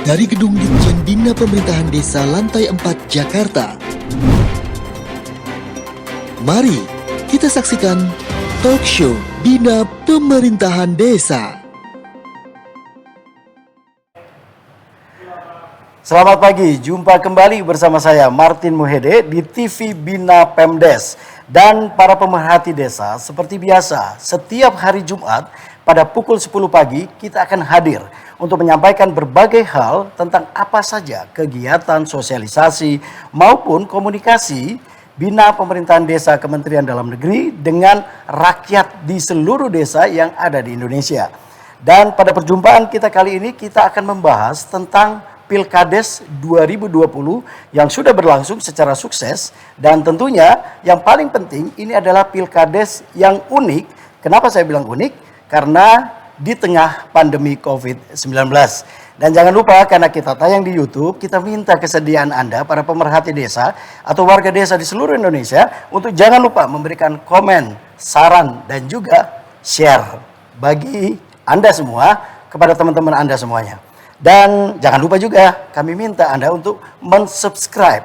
Dari Gedung Ditjen Bina Pemerintahan Desa Lantai 4 Jakarta. Mari kita saksikan Talk Show Bina Pemerintahan Desa. Selamat pagi, jumpa kembali bersama saya Martin Muhede di TV Bina Pemdes. Dan para pemerhati desa, seperti biasa, setiap hari Jumat pada pukul 10 pagi kita akan hadir untuk menyampaikan berbagai hal tentang apa saja kegiatan sosialisasi maupun komunikasi Bina Pemerintahan Desa Kementerian Dalam Negeri dengan rakyat di seluruh desa yang ada di Indonesia. Dan pada perjumpaan kita kali ini kita akan membahas tentang Pilkades 2020 yang sudah berlangsung secara sukses, dan tentunya yang paling penting ini adalah Pilkades yang unik. Kenapa saya bilang unik? Karena di tengah pandemi COVID-19. Dan jangan lupa, karena kita tayang di YouTube, kita minta kesediaan Anda, para pemerhati desa atau warga desa di seluruh Indonesia, untuk jangan lupa memberikan komen, saran, dan juga share bagi Anda semua kepada teman-teman Anda semuanya. Dan jangan lupa juga kami minta Anda untuk mensubscribe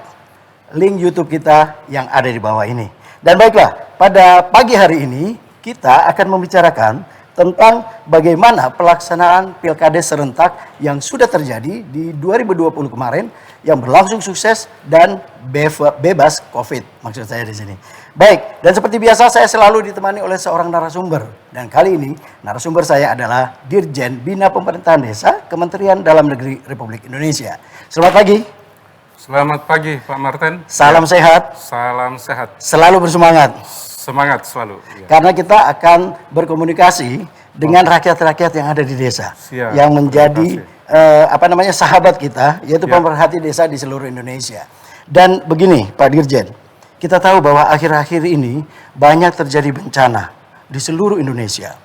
link YouTube kita yang ada di bawah ini. Dan baiklah, pada pagi hari ini kita akan membicarakan tentang bagaimana pelaksanaan Pilkades serentak yang sudah terjadi di 2020 kemarin yang berlangsung sukses dan bebas COVID, maksud saya di sini. Baik, dan seperti biasa saya selalu ditemani oleh seorang narasumber. Dan kali ini narasumber saya adalah Dirjen Bina Pemerintahan Desa Kementerian Dalam Negeri Republik Indonesia. Selamat pagi. Selamat pagi Pak Martin. Salam sehat. Salam sehat. Selalu bersemangat. Semangat selalu. Ya. Karena kita akan berkomunikasi dengan rakyat-rakyat yang ada di desa. Siap, yang menjadi sahabat kita, yaitu pemerhati desa di seluruh Indonesia. Dan begini Pak Dirjen, kita tahu bahwa akhir-akhir ini banyak terjadi bencana di seluruh Indonesia.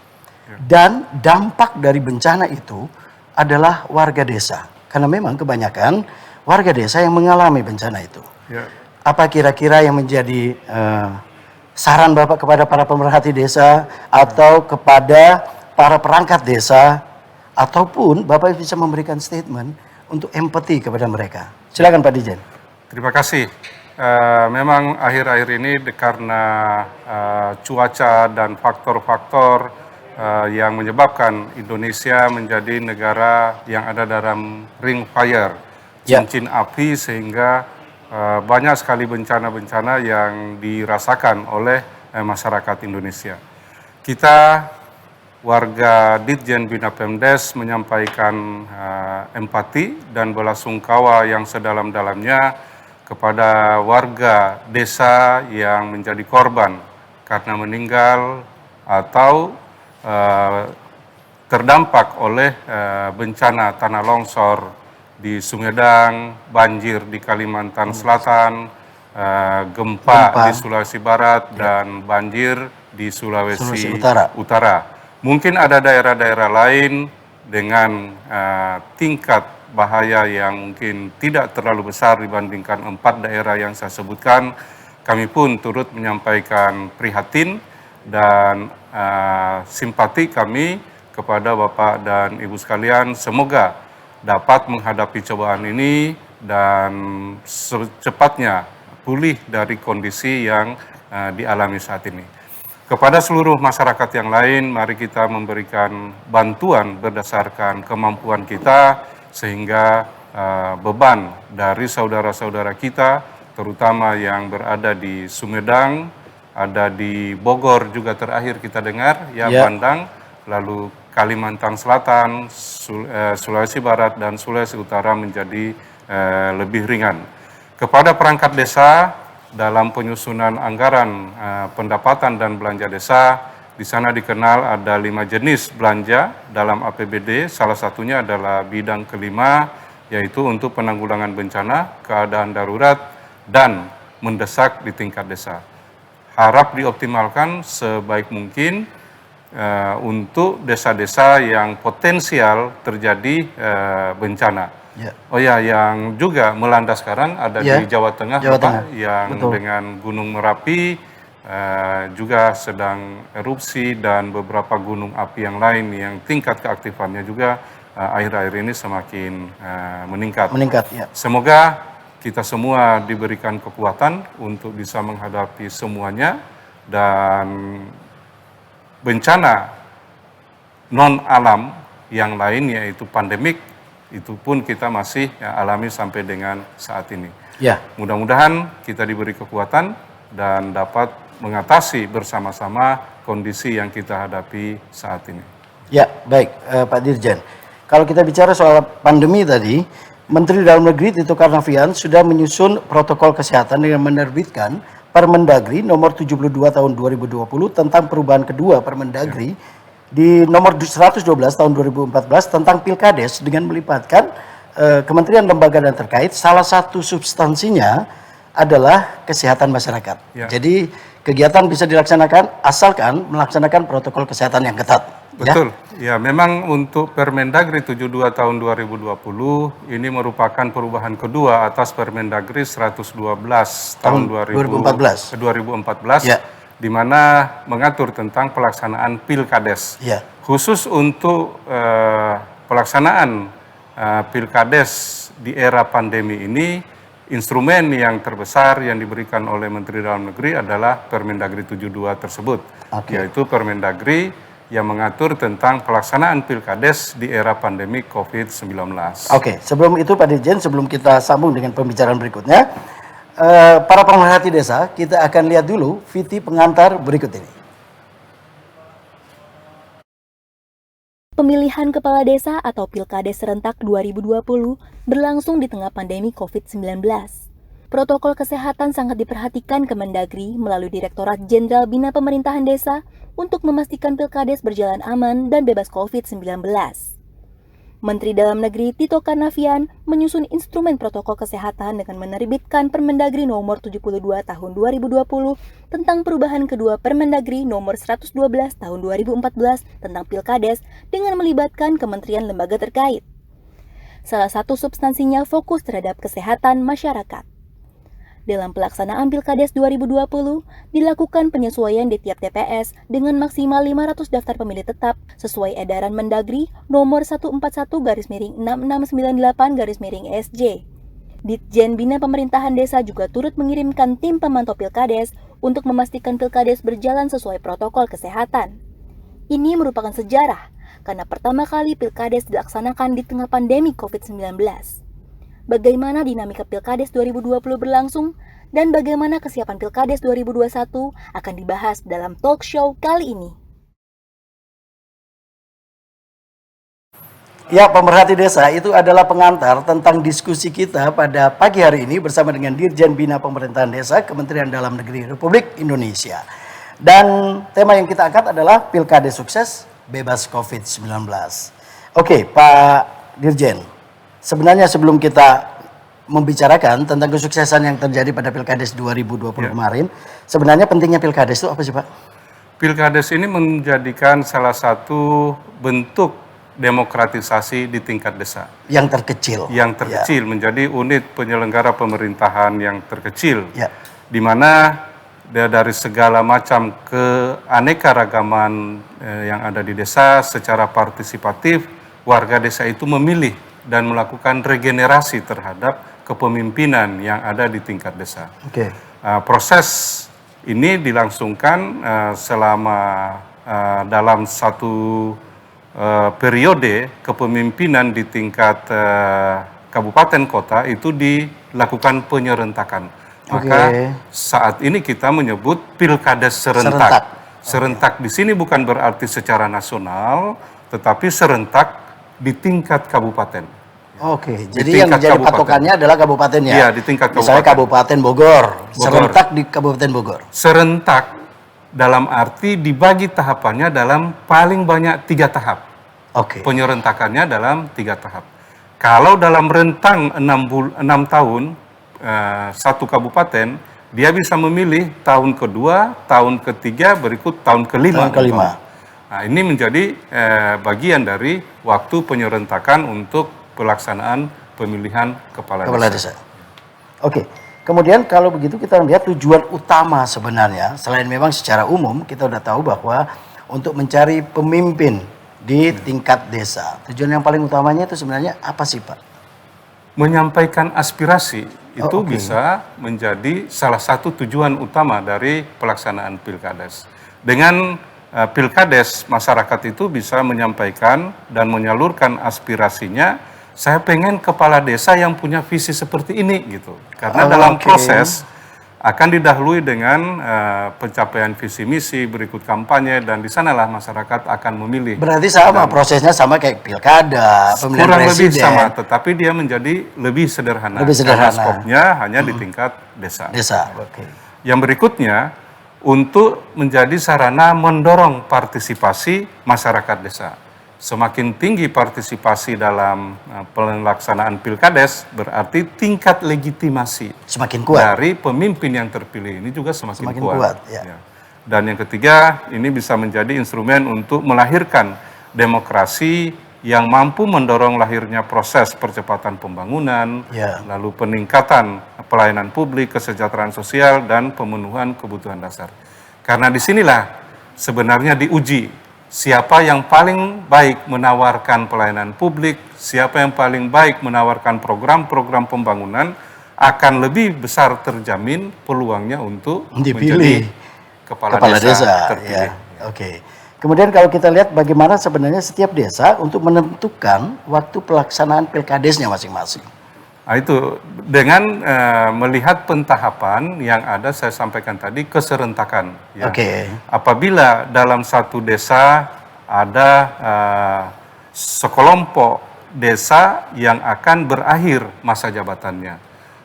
Dan dampak dari bencana itu adalah warga desa. Karena memang kebanyakan warga desa yang mengalami bencana itu. Ya. Apa kira-kira yang menjadi saran Bapak kepada para pemerhati desa atau kepada para perangkat desa, ataupun Bapak bisa memberikan statement untuk empati kepada mereka? Silakan Pak Dirjen. Terima kasih. Memang akhir-akhir ini karena cuaca dan faktor-faktor yang menyebabkan Indonesia menjadi negara yang ada dalam ring fire, cincin api, sehingga banyak sekali bencana-bencana yang dirasakan oleh masyarakat Indonesia. Kita warga Ditjen Bina Pemdes menyampaikan empati dan belasungkawa yang sedalam-dalamnya kepada warga desa yang menjadi korban karena meninggal atau terdampak oleh bencana tanah longsor di Sumedang, banjir di Kalimantan Selatan, gempa di Sulawesi Barat, dan banjir di Sulawesi Utara. Mungkin ada daerah-daerah lain dengan tingkat bahaya yang mungkin tidak terlalu besar dibandingkan 4 daerah yang saya sebutkan. Kami pun turut menyampaikan prihatin dan simpati kami kepada Bapak dan Ibu sekalian. Semoga dapat menghadapi cobaan ini dan secepatnya pulih dari kondisi yang dialami saat ini. Kepada seluruh masyarakat yang lain, mari kita memberikan bantuan berdasarkan kemampuan kita, sehingga beban dari saudara-saudara kita, terutama yang berada di Sumedang, ada di Bogor juga terakhir kita dengar, Bandang, lalu Kalimantan Selatan, Sulawesi Barat, dan Sulawesi Utara menjadi lebih ringan. Kepada perangkat desa, dalam penyusunan anggaran pendapatan dan belanja desa, di sana dikenal ada 5 jenis belanja dalam APBD. Salah satunya adalah bidang kelima, yaitu untuk penanggulangan bencana, keadaan darurat, dan mendesak di tingkat desa. Harap dioptimalkan sebaik mungkin untuk desa-desa yang potensial terjadi bencana. Oh ya, yang juga melanda sekarang ada di Jawa Tengah, yang dengan Gunung Merapi juga sedang erupsi, dan beberapa gunung api yang lain yang tingkat keaktifannya juga akhir-akhir ini semakin meningkat. Meningkat, ya. Semoga kita semua diberikan kekuatan untuk bisa menghadapi semuanya, dan bencana non-alam yang lain yaitu pandemik itu pun kita masih alami sampai dengan saat ini. Ya. Mudah-mudahan kita diberi kekuatan dan dapat mengatasi bersama-sama kondisi yang kita hadapi saat ini. Ya, baik Pak Dirjen. Kalau kita bicara soal pandemi tadi, Menteri Dalam Negeri Tito Karnavian sudah menyusun protokol kesehatan dengan menerbitkan Permendagri nomor 72 tahun 2020 tentang perubahan kedua Permendagri di nomor 112 tahun 2014 tentang Pilkades dengan melibatkan kementerian lembaga dan terkait. Salah satu substansinya adalah kesehatan masyarakat. Ya. Jadi kegiatan bisa dilaksanakan asalkan melaksanakan protokol kesehatan yang ketat. Betul. Ya, memang untuk Permendagri 72 tahun 2020 ini merupakan perubahan kedua atas Permendagri 112 tahun 2014 Ya. di mana mengatur tentang pelaksanaan Pilkades. Ya. Khusus untuk pelaksanaan Pilkades di era pandemi ini, instrumen yang terbesar yang diberikan oleh Menteri Dalam Negeri adalah Permendagri 72 tersebut, yaitu Permendagri yang mengatur tentang pelaksanaan Pilkades di era pandemi COVID-19. Oke, sebelum itu Pak Dirjen, sebelum kita sambung dengan pembicaraan berikutnya, para pemerhati desa, kita akan lihat dulu VT pengantar berikut ini. Pemilihan Kepala Desa atau Pilkades Serentak 2020 berlangsung di tengah pandemi COVID-19. Protokol kesehatan sangat diperhatikan Kemendagri melalui Direktorat Jenderal Bina Pemerintahan Desa untuk memastikan Pilkades berjalan aman dan bebas COVID-19. Menteri Dalam Negeri Tito Karnavian menyusun instrumen protokol kesehatan dengan menerbitkan Permendagri nomor 72 tahun 2020 tentang perubahan kedua Permendagri nomor 112 tahun 2014 tentang Pilkades dengan melibatkan kementerian lembaga terkait. Salah satu substansinya fokus terhadap kesehatan masyarakat. Dalam pelaksanaan Pilkades 2020, dilakukan penyesuaian di tiap TPS dengan maksimal 500 daftar pemilih tetap sesuai edaran Mendagri nomor 141-6698-SJ. Ditjen Bina Pemerintahan Desa juga turut mengirimkan tim pemantau Pilkades untuk memastikan Pilkades berjalan sesuai protokol kesehatan. Ini merupakan sejarah karena pertama kali Pilkades dilaksanakan di tengah pandemi COVID-19. Bagaimana dinamika Pilkades 2020 berlangsung, dan bagaimana kesiapan Pilkades 2021 akan dibahas dalam talk show kali ini. Ya, pemerhati desa, itu adalah pengantar tentang diskusi kita pada pagi hari ini bersama dengan Dirjen Bina Pemerintahan Desa Kementerian Dalam Negeri Republik Indonesia. Dan tema yang kita angkat adalah Pilkades Sukses Bebas COVID-19. Oke, Pak Dirjen. Sebenarnya sebelum kita membicarakan tentang kesuksesan yang terjadi pada Pilkades 2020 kemarin, sebenarnya pentingnya Pilkades itu apa sih Pak? Pilkades ini menjadikan salah satu bentuk demokratisasi di tingkat desa. Yang terkecil. Yang terkecil, menjadi unit penyelenggara pemerintahan yang terkecil. Ya. Di mana dari segala macam keanekaragaman yang ada di desa secara partisipatif, warga desa itu memilih dan melakukan regenerasi terhadap kepemimpinan yang ada di tingkat desa. Oke. Proses ini dilangsungkan selama dalam satu periode kepemimpinan di tingkat kabupaten kota itu dilakukan penyerentakan. Maka saat ini kita menyebut Pilkades serentak. Serentak di sini bukan berarti secara nasional, tetapi serentak di tingkat kabupaten. Oke, jadi yang menjadi patokannya adalah kabupatennya. Iya, di tingkat kabupaten. Misalnya Kabupaten Bogor, serentak di Kabupaten Bogor. Serentak dalam arti dibagi tahapannya dalam paling banyak 3 tahap. Oke. Penyerentakannya dalam 3 tahap. Kalau dalam rentang 6 tahun satu kabupaten, dia bisa memilih tahun kedua, tahun ketiga, berikut tahun kelima. Tahun kelima. Nah, ini menjadi bagian dari waktu penyerentakan untuk pelaksanaan pemilihan kepala desa. Oke, kemudian kalau begitu kita lihat tujuan utama sebenarnya, selain memang secara umum kita sudah tahu bahwa untuk mencari pemimpin di tingkat desa. Tujuan yang paling utamanya itu sebenarnya apa sih, Pak? Menyampaikan aspirasi itu oke. bisa menjadi salah satu tujuan utama dari pelaksanaan Pilkades. Dengan Pilkades, masyarakat itu bisa menyampaikan dan menyalurkan aspirasinya. Saya pengen kepala desa yang punya visi seperti ini gitu. Karena dalam proses akan didahului dengan pencapaian visi misi, berikut kampanye, dan di sanalah masyarakat akan memilih. Berarti sama, prosesnya sama kayak pilkada, pemilihan Kurang lebih presiden. sama, tetapi dia menjadi lebih sederhana. Lebih sederhana. Karena skopnya hanya di tingkat desa. Desa, oke. Yang berikutnya, untuk menjadi sarana mendorong partisipasi masyarakat desa. Semakin tinggi partisipasi dalam pelaksanaan Pilkades, berarti tingkat legitimasi Semakin kuat. dari pemimpin yang terpilih ini juga semakin kuat. Ya. Dan yang ketiga, ini bisa menjadi instrumen untuk melahirkan demokrasi yang mampu mendorong lahirnya proses percepatan pembangunan, Ya. lalu peningkatan pelayanan publik, kesejahteraan sosial, dan pemenuhan kebutuhan dasar. Karena disinilah sebenarnya diuji siapa yang paling baik menawarkan pelayanan publik, siapa yang paling baik menawarkan program-program pembangunan, akan lebih besar terjamin peluangnya untuk Dipilih menjadi kepala desa terpilih. Ya. Oke. Kemudian kalau kita lihat bagaimana sebenarnya setiap desa untuk menentukan waktu pelaksanaan pilkadesnya masing-masing. Nah, itu dengan melihat pentahapan yang ada, saya sampaikan tadi, keserentakan. Ya. Oke. Apabila dalam satu desa ada sekelompok desa yang akan berakhir masa jabatannya,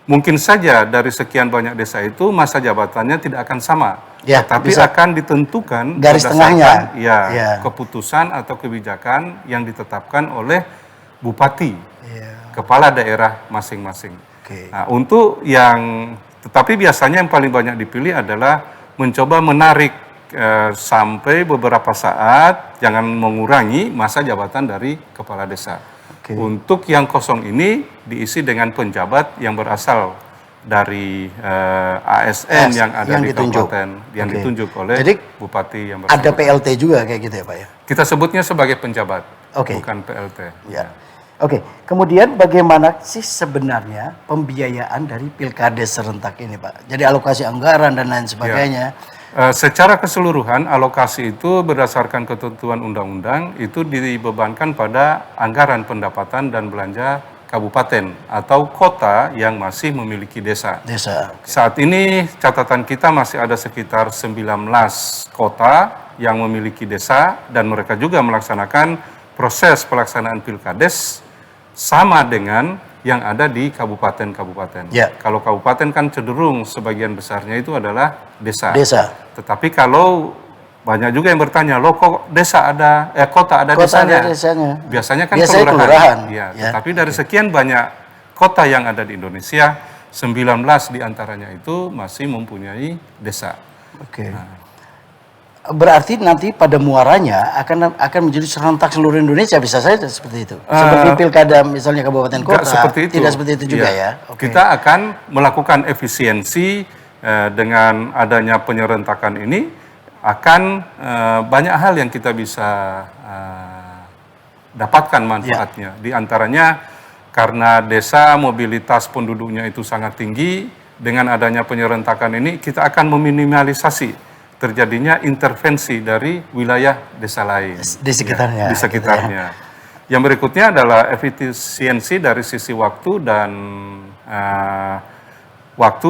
mungkin saja dari sekian banyak desa itu masa jabatannya tidak akan sama, Ya, tapi bisa akan ditentukan garis tengahnya. berdasarkan, Ya. keputusan atau kebijakan yang ditetapkan oleh bupati, Ya. kepala daerah masing-masing. Oke. Nah, untuk yang, tetapi biasanya yang paling banyak dipilih adalah mencoba menarik sampai beberapa saat, jangan mengurangi masa jabatan dari kepala desa. Oke. Untuk yang kosong ini diisi dengan penjabat yang berasal dari ASN yang ada yang di ditunjuk. kabupaten, yang Oke. ditunjuk oleh Jadi, bupati yang Ada bersangkutan. PLT juga kayak gitu ya, Pak ya? Kita sebutnya sebagai penjabat, Oke. bukan PLT. Ya. Oke, kemudian bagaimana sih sebenarnya pembiayaan dari pilkades serentak ini, Pak? Jadi alokasi anggaran dan lain sebagainya. Secara keseluruhan, alokasi itu berdasarkan ketentuan undang-undang itu dibebankan pada anggaran pendapatan dan belanja kabupaten atau kota yang masih memiliki desa. Desa. Saat ini catatan kita masih ada sekitar 19 kota yang memiliki desa dan mereka juga melaksanakan proses pelaksanaan Pilkades sama dengan yang ada di kabupaten-kabupaten. Ya. Kalau kabupaten kan cenderung sebagian besarnya itu adalah desa. Desa. Tetapi kalau banyak juga yang bertanya, loh kok desa ada, kota ada Kota desanya? ada desanya. Biasanya kan Biasanya kelurahan. kelurahan. Ya, Ya. tetapi dari sekian banyak kota yang ada di Indonesia, 19 diantaranya itu masih mempunyai desa. Oke. Berarti nanti pada muaranya akan menjadi serentak seluruh Indonesia, bisa saja seperti itu. Seperti pilkada misalnya kabupaten Enggak kota. seperti itu. Tidak seperti itu juga Iya. ya. Oke. Kita akan melakukan efisiensi dengan adanya penyerentakan ini, akan banyak hal yang kita bisa dapatkan manfaatnya. Di antaranya karena desa mobilitas penduduknya itu sangat tinggi, dengan adanya penyerentakan ini kita akan meminimalisasi terjadinya intervensi dari wilayah desa lain. Di sekitarnya. Di sekitarnya. Yang berikutnya adalah efisiensi dari sisi waktu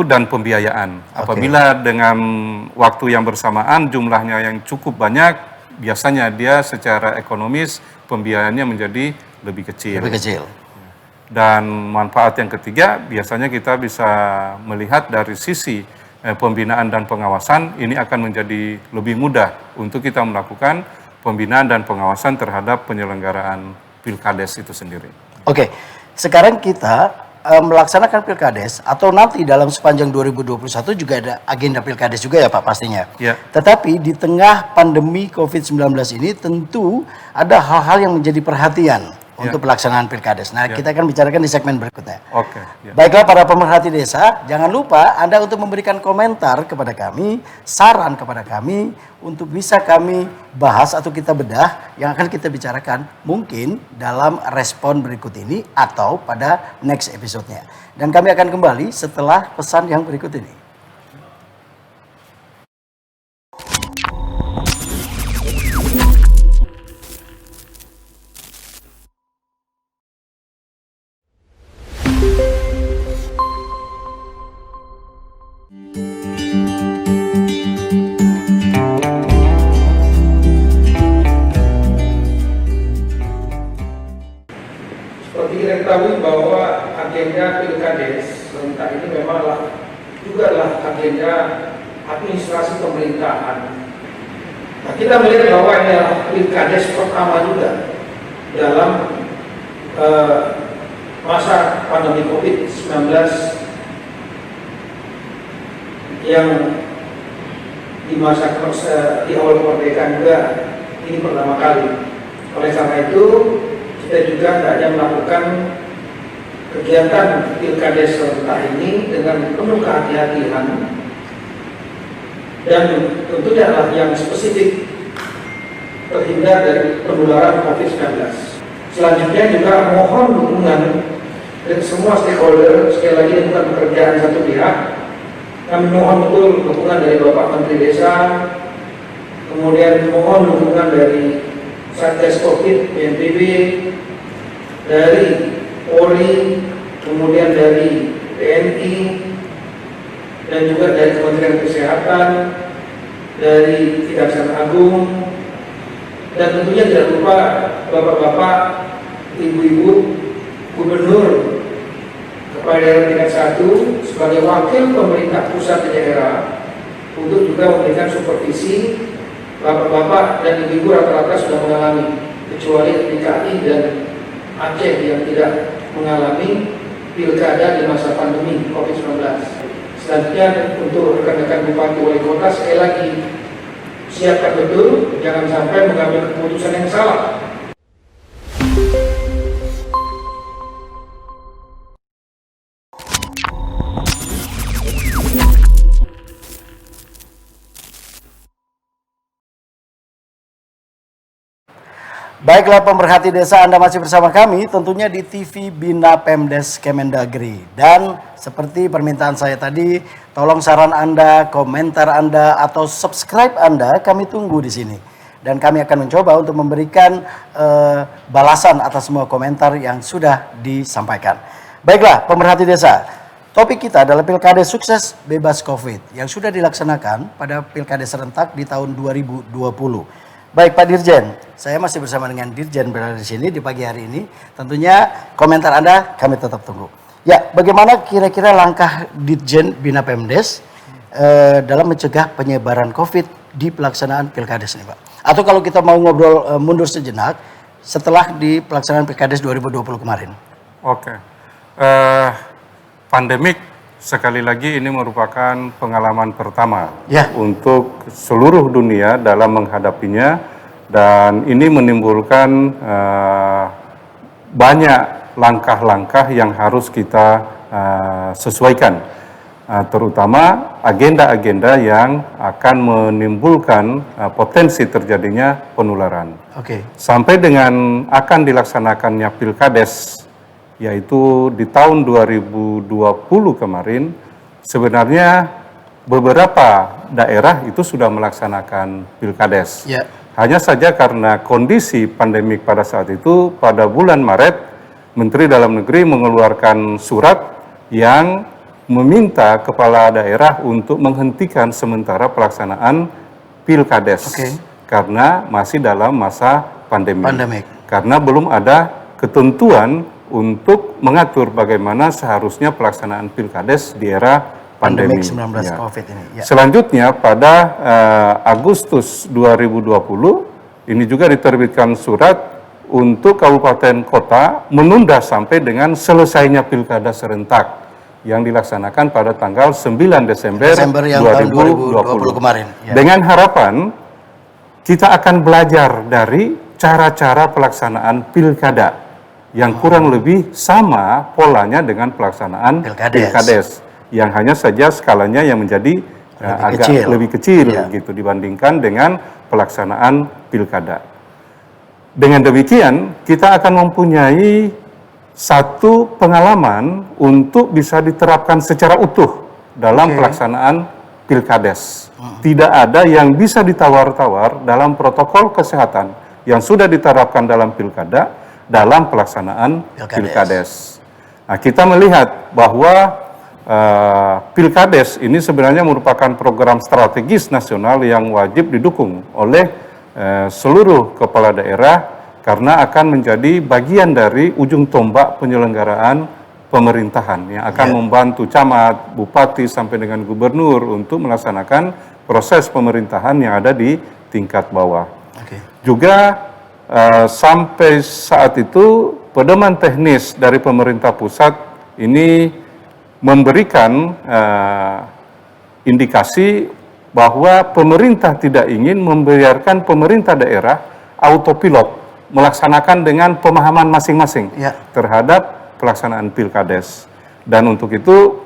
dan pembiayaan. Apabila dengan waktu yang bersamaan jumlahnya yang cukup banyak, biasanya dia secara ekonomis pembiayaannya menjadi lebih kecil. Lebih kecil. Dan manfaat yang ketiga, biasanya kita bisa melihat dari sisi pembinaan dan pengawasan, ini akan menjadi lebih mudah untuk kita melakukan pembinaan dan pengawasan terhadap penyelenggaraan Pilkades itu sendiri. Oke, sekarang kita melaksanakan Pilkades atau nanti dalam sepanjang 2021 juga ada agenda Pilkades juga ya Pak pastinya. Ya. Tetapi di tengah pandemi COVID-19 ini tentu ada hal-hal yang menjadi perhatian. untuk pelaksanaan Pilkades. Nah, kita akan bicarakan di segmen berikutnya. Oke. Ya. Baiklah para pemerhati desa, jangan lupa Anda untuk memberikan komentar kepada kami, saran kepada kami untuk bisa kami bahas atau kita bedah yang akan kita bicarakan mungkin dalam respon berikut ini atau pada next episode-nya. Dan kami akan kembali setelah pesan yang berikut ini. Seperti kita ketahui bahwa agenda Pilkades serentak ini memanglah juga adalah agenda administrasi pemerintahan. Nah, kita melihat bahwa ini adalah Pilkades pertama juga dalam masa pandemi COVID-19 yang di di awal kemerdekaan juga ini pertama kali. Oleh karena itu kita juga hanya melakukan kegiatan Pilkades serentak ini dengan penuh kehati-hatian dan tentunya adalah yang spesifik terhindar dari penularan COVID-19. Selanjutnya juga mohon dukungan dari semua stakeholder, sekali lagi ini bukan pekerjaan satu pihak. Kami mohon betul dukungan dari Bapak Menteri Desa, kemudian mohon dukungan dari Satgas Covid, BNPB, dari Polri, kemudian dari TNI, dan juga dari Kementerian Kesehatan, dari Kejaksaan Agung, dan tentunya tidak lupa Bapak-bapak, Ibu-ibu, Gubernur, Kepala Daerah tingkat 1 sebagai wakil pemerintah pusat dan daerah untuk juga memberikan supervisi. Bapak-bapak dan ibu-ibu rata-rata sudah mengalami, kecuali DKI dan Aceh yang tidak mengalami pilkada di masa pandemi COVID-19. Selanjutnya untuk rekan-rekan bupati wali kota, sekali lagi siapkan betul, jangan sampai mengambil keputusan yang salah. Baiklah pemerhati desa, Anda masih bersama kami tentunya di TV Bina Pemdes Kemendagri. Dan seperti permintaan saya tadi, tolong saran Anda, komentar Anda, atau subscribe Anda, kami tunggu di sini. Dan kami akan mencoba untuk memberikan balasan atas semua komentar yang sudah disampaikan. Baiklah pemerhati desa, topik kita adalah Pilkades Sukses Bebas Covid yang sudah dilaksanakan pada Pilkades serentak di tahun 2020. Baik Pak Dirjen, saya masih bersama dengan Dirjen berada di sini di pagi hari ini. Tentunya komentar Anda kami tetap tunggu. Ya, bagaimana kira-kira langkah Dirjen Bina Pemdes dalam mencegah penyebaran COVID di pelaksanaan Pilkades ini, Pak? Atau kalau kita mau ngobrol mundur sejenak setelah di pelaksanaan Pilkades 2020 kemarin. Oke. Pandemik sekali lagi ini merupakan pengalaman pertama untuk seluruh dunia dalam menghadapinya, dan ini menimbulkan banyak langkah-langkah yang harus kita sesuaikan, terutama agenda-agenda yang akan menimbulkan potensi terjadinya penularan. Sampai dengan akan dilaksanakannya Pilkades yaitu di tahun 2020 kemarin, sebenarnya beberapa daerah itu sudah melaksanakan Pilkades. Hanya saja karena kondisi pandemik pada saat itu, pada bulan Maret, Menteri Dalam Negeri mengeluarkan surat yang meminta kepala daerah untuk menghentikan sementara pelaksanaan Pilkades. Karena masih dalam masa pandemik. Karena belum ada ketentuan untuk mengatur bagaimana seharusnya pelaksanaan Pilkades di era pandemi 19 COVID ini. Selanjutnya pada Agustus 2020 ini juga diterbitkan surat untuk kabupaten kota menunda sampai dengan selesainya Pilkada serentak yang dilaksanakan pada tanggal 9 Desember yang 2020 kemarin. Dengan harapan kita akan belajar dari cara-cara pelaksanaan pilkada yang kurang lebih sama polanya dengan pelaksanaan Pilkades, yang hanya saja skalanya yang menjadi lebih kecil gitu dibandingkan dengan pelaksanaan pilkada. Dengan demikian, kita akan mempunyai satu pengalaman untuk bisa diterapkan secara utuh dalam pelaksanaan Pilkades. Tidak ada yang bisa ditawar-tawar dalam protokol kesehatan yang sudah diterapkan dalam pilkada dalam pelaksanaan Pilkades. Nah, kita melihat bahwa Pilkades ini sebenarnya merupakan program strategis nasional yang wajib didukung oleh seluruh kepala daerah karena akan menjadi bagian dari ujung tombak penyelenggaraan pemerintahan yang akan membantu camat, bupati sampai dengan gubernur untuk melaksanakan proses pemerintahan yang ada di tingkat bawah. Juga sampai saat itu pedoman teknis dari pemerintah pusat ini memberikan indikasi bahwa pemerintah tidak ingin membiarkan pemerintah daerah autopilot melaksanakan dengan pemahaman masing-masing terhadap pelaksanaan Pilkades. Dan untuk itu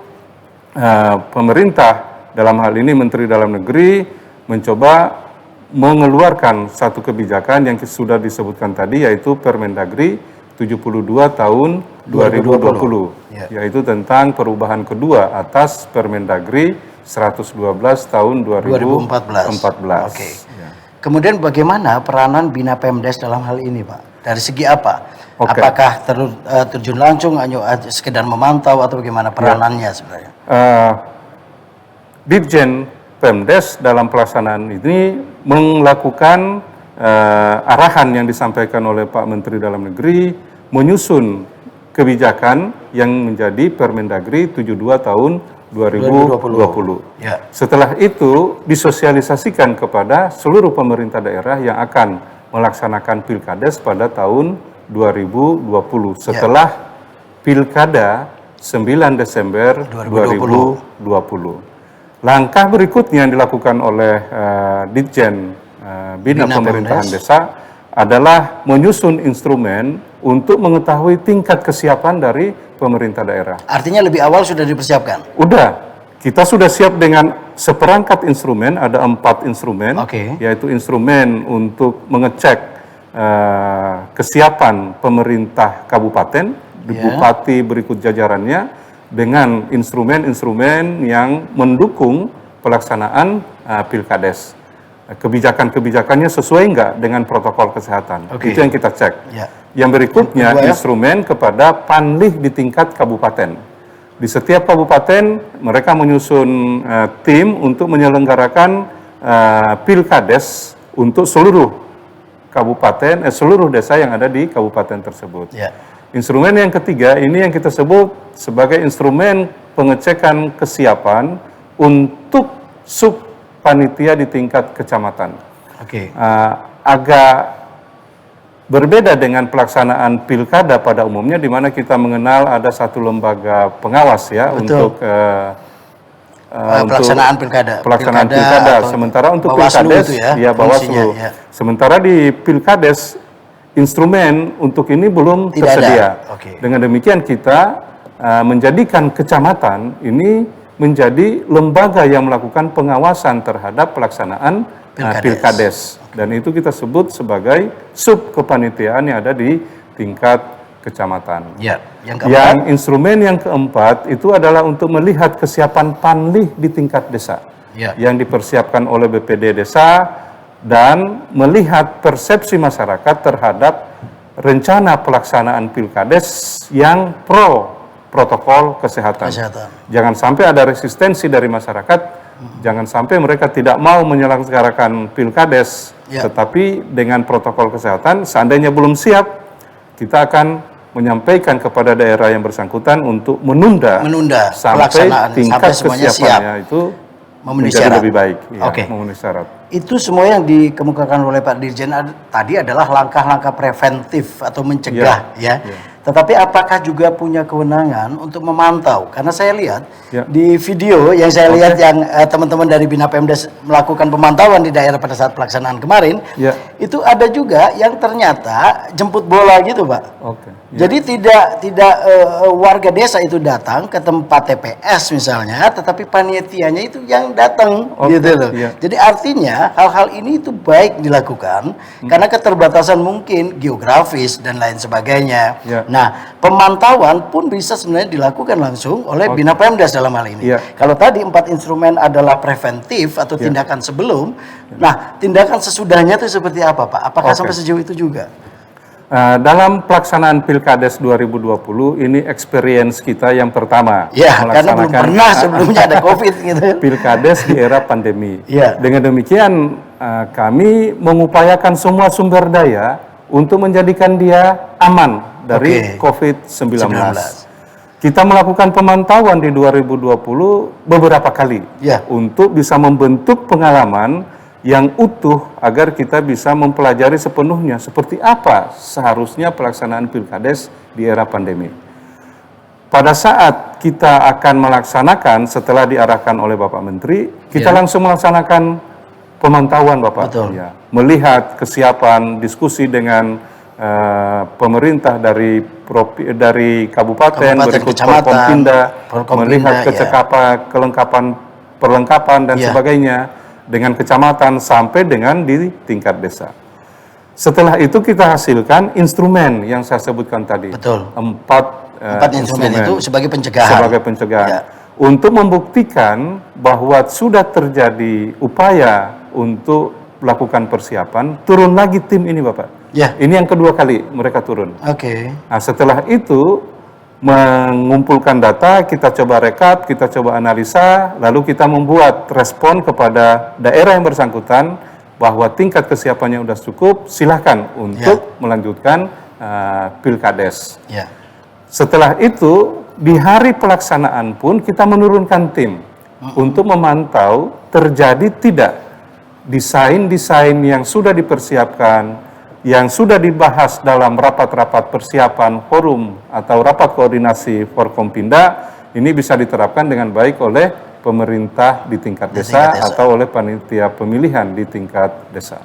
pemerintah dalam hal ini Menteri Dalam Negeri mencoba mengeluarkan satu kebijakan yang sudah disebutkan tadi, yaitu Permendagri 72 tahun 2020, yaitu tentang perubahan kedua atas Permendagri 112 tahun 2014. Kemudian bagaimana peranan Bina Pemdes dalam hal ini, Pak? Dari segi apa? Apakah terjun langsung, hanya sekedar memantau, atau bagaimana peranannya sebenarnya? Dirjen Pemdes dalam pelaksanaan ini melakukan arahan yang disampaikan oleh Pak Menteri Dalam Negeri, menyusun kebijakan yang menjadi Permendagri 72 tahun 2020. Setelah itu disosialisasikan kepada seluruh pemerintah daerah yang akan melaksanakan Pilkades pada tahun 2020 setelah Pilkada 9 Desember 2020. Langkah berikutnya yang dilakukan oleh Ditjen Bina Pemerintahan Desa adalah menyusun instrumen untuk mengetahui tingkat kesiapan dari pemerintah daerah. Artinya lebih awal sudah dipersiapkan? Udah, kita sudah siap dengan seperangkat instrumen, ada 4 instrumen, yaitu instrumen untuk mengecek kesiapan pemerintah kabupaten, bupati berikut jajarannya, dengan instrumen-instrumen yang mendukung pelaksanaan Pilkades. Kebijakan-kebijakannya sesuai enggak dengan protokol kesehatan. Itu yang kita cek. Yang berikutnya instrumen kepada panlih di tingkat kabupaten. Di setiap kabupaten mereka menyusun tim untuk menyelenggarakan Pilkades untuk seluruh kabupaten, seluruh desa yang ada di kabupaten tersebut. Instrumen yang ketiga ini yang kita sebut sebagai instrumen pengecekan kesiapan untuk panitia di tingkat kecamatan. Agak berbeda dengan pelaksanaan pilkada pada umumnya, di mana kita mengenal ada satu lembaga pengawas untuk pelaksanaan pilkada. Sementara untuk Pilkades Bawaslu. Sementara di Pilkades instrumen untuk ini belum tersedia. Dengan demikian kita menjadikan kecamatan ini menjadi lembaga yang melakukan pengawasan terhadap pelaksanaan Pilkades. Dan itu kita sebut sebagai subkepanitiaan yang ada di tingkat kecamatan. Yang instrumen yang keempat itu adalah untuk melihat kesiapan panlih di tingkat desa yang dipersiapkan oleh BPD Desa, dan melihat persepsi masyarakat terhadap rencana pelaksanaan Pilkades yang pro protokol kesehatan. Jangan sampai ada resistensi dari masyarakat, jangan sampai mereka tidak mau menyelenggarakan Pilkades, tetapi dengan protokol kesehatan, seandainya belum siap, kita akan menyampaikan kepada daerah yang bersangkutan untuk menunda sampai tingkat kesiapannya itu menjadi lebih baik, memenuhi syarat. Itu semua yang dikemukakan oleh Pak Dirjen tadi adalah langkah-langkah preventif atau mencegah, Tetapi apakah juga punya kewenangan untuk memantau? Karena saya lihat Ya. di video yang saya lihat yang teman-teman dari Bina Pemdes melakukan pemantauan di daerah pada saat pelaksanaan kemarin, Ya. itu ada juga yang ternyata jemput bola gitu, Pak. Oke. Ya. Jadi tidak warga desa itu datang ke tempat TPS misalnya, tetapi panitianya itu yang datang, Oke, gitu loh. iya. Jadi artinya hal-hal ini itu baik dilakukan karena keterbatasan mungkin geografis dan lain sebagainya. Ya. Nah, pemantauan pun bisa sebenarnya dilakukan langsung oleh Bina Pemdes dalam hal ini. Iya. Kalau tadi 4 instrumen adalah preventif atau tindakan sebelum, nah tindakan sesudahnya itu seperti apa, Pak? Apakah Oke. sampai sejauh itu juga? Dalam pelaksanaan Pilkades 2020 ini experience kita yang pertama Ya, karena belum pernah sebelumnya ada COVID gitu. Pilkades di era pandemi. Ya. Dengan demikian kami mengupayakan semua sumber daya untuk menjadikan dia aman dari Oke. COVID-19. Kita melakukan pemantauan di 2020 beberapa kali Ya. untuk bisa membentuk pengalaman yang utuh agar kita bisa mempelajari sepenuhnya seperti apa seharusnya pelaksanaan Pilkades di era pandemi. Pada saat kita akan melaksanakan setelah diarahkan oleh Bapak Menteri, kita langsung melaksanakan pemantauan Bapak. Betul. Ya, melihat kesiapan diskusi dengan pemerintah dari kabupaten, berikut kecamatan, Forkompinda, Forkompinda, melihat ya. perlengkapan dan Ya. sebagainya dengan kecamatan sampai dengan di tingkat desa. Setelah itu kita hasilkan instrumen yang saya sebutkan tadi. Betul. Empat Instrumen itu sebagai pencegahan. sebagai pencegahan. Ya. Untuk membuktikan bahwa sudah terjadi upaya untuk melakukan persiapan, turun lagi tim ini Bapak. Ya. Ini yang kedua kali mereka turun. Oke. Nah, setelah itu mengumpulkan data, kita coba rekap, kita coba analisa, lalu kita membuat respon kepada daerah yang bersangkutan bahwa tingkat kesiapannya sudah cukup, silahkan untuk melanjutkan Pilkades. Ya. Setelah itu, di hari pelaksanaan pun kita menurunkan tim untuk memantau terjadi tidak desain-desain yang sudah dipersiapkan, yang sudah dibahas dalam rapat-rapat persiapan forum atau rapat koordinasi Forkompinda, ini bisa diterapkan dengan baik oleh pemerintah di tingkat desa atau oleh panitia pemilihan di tingkat desa.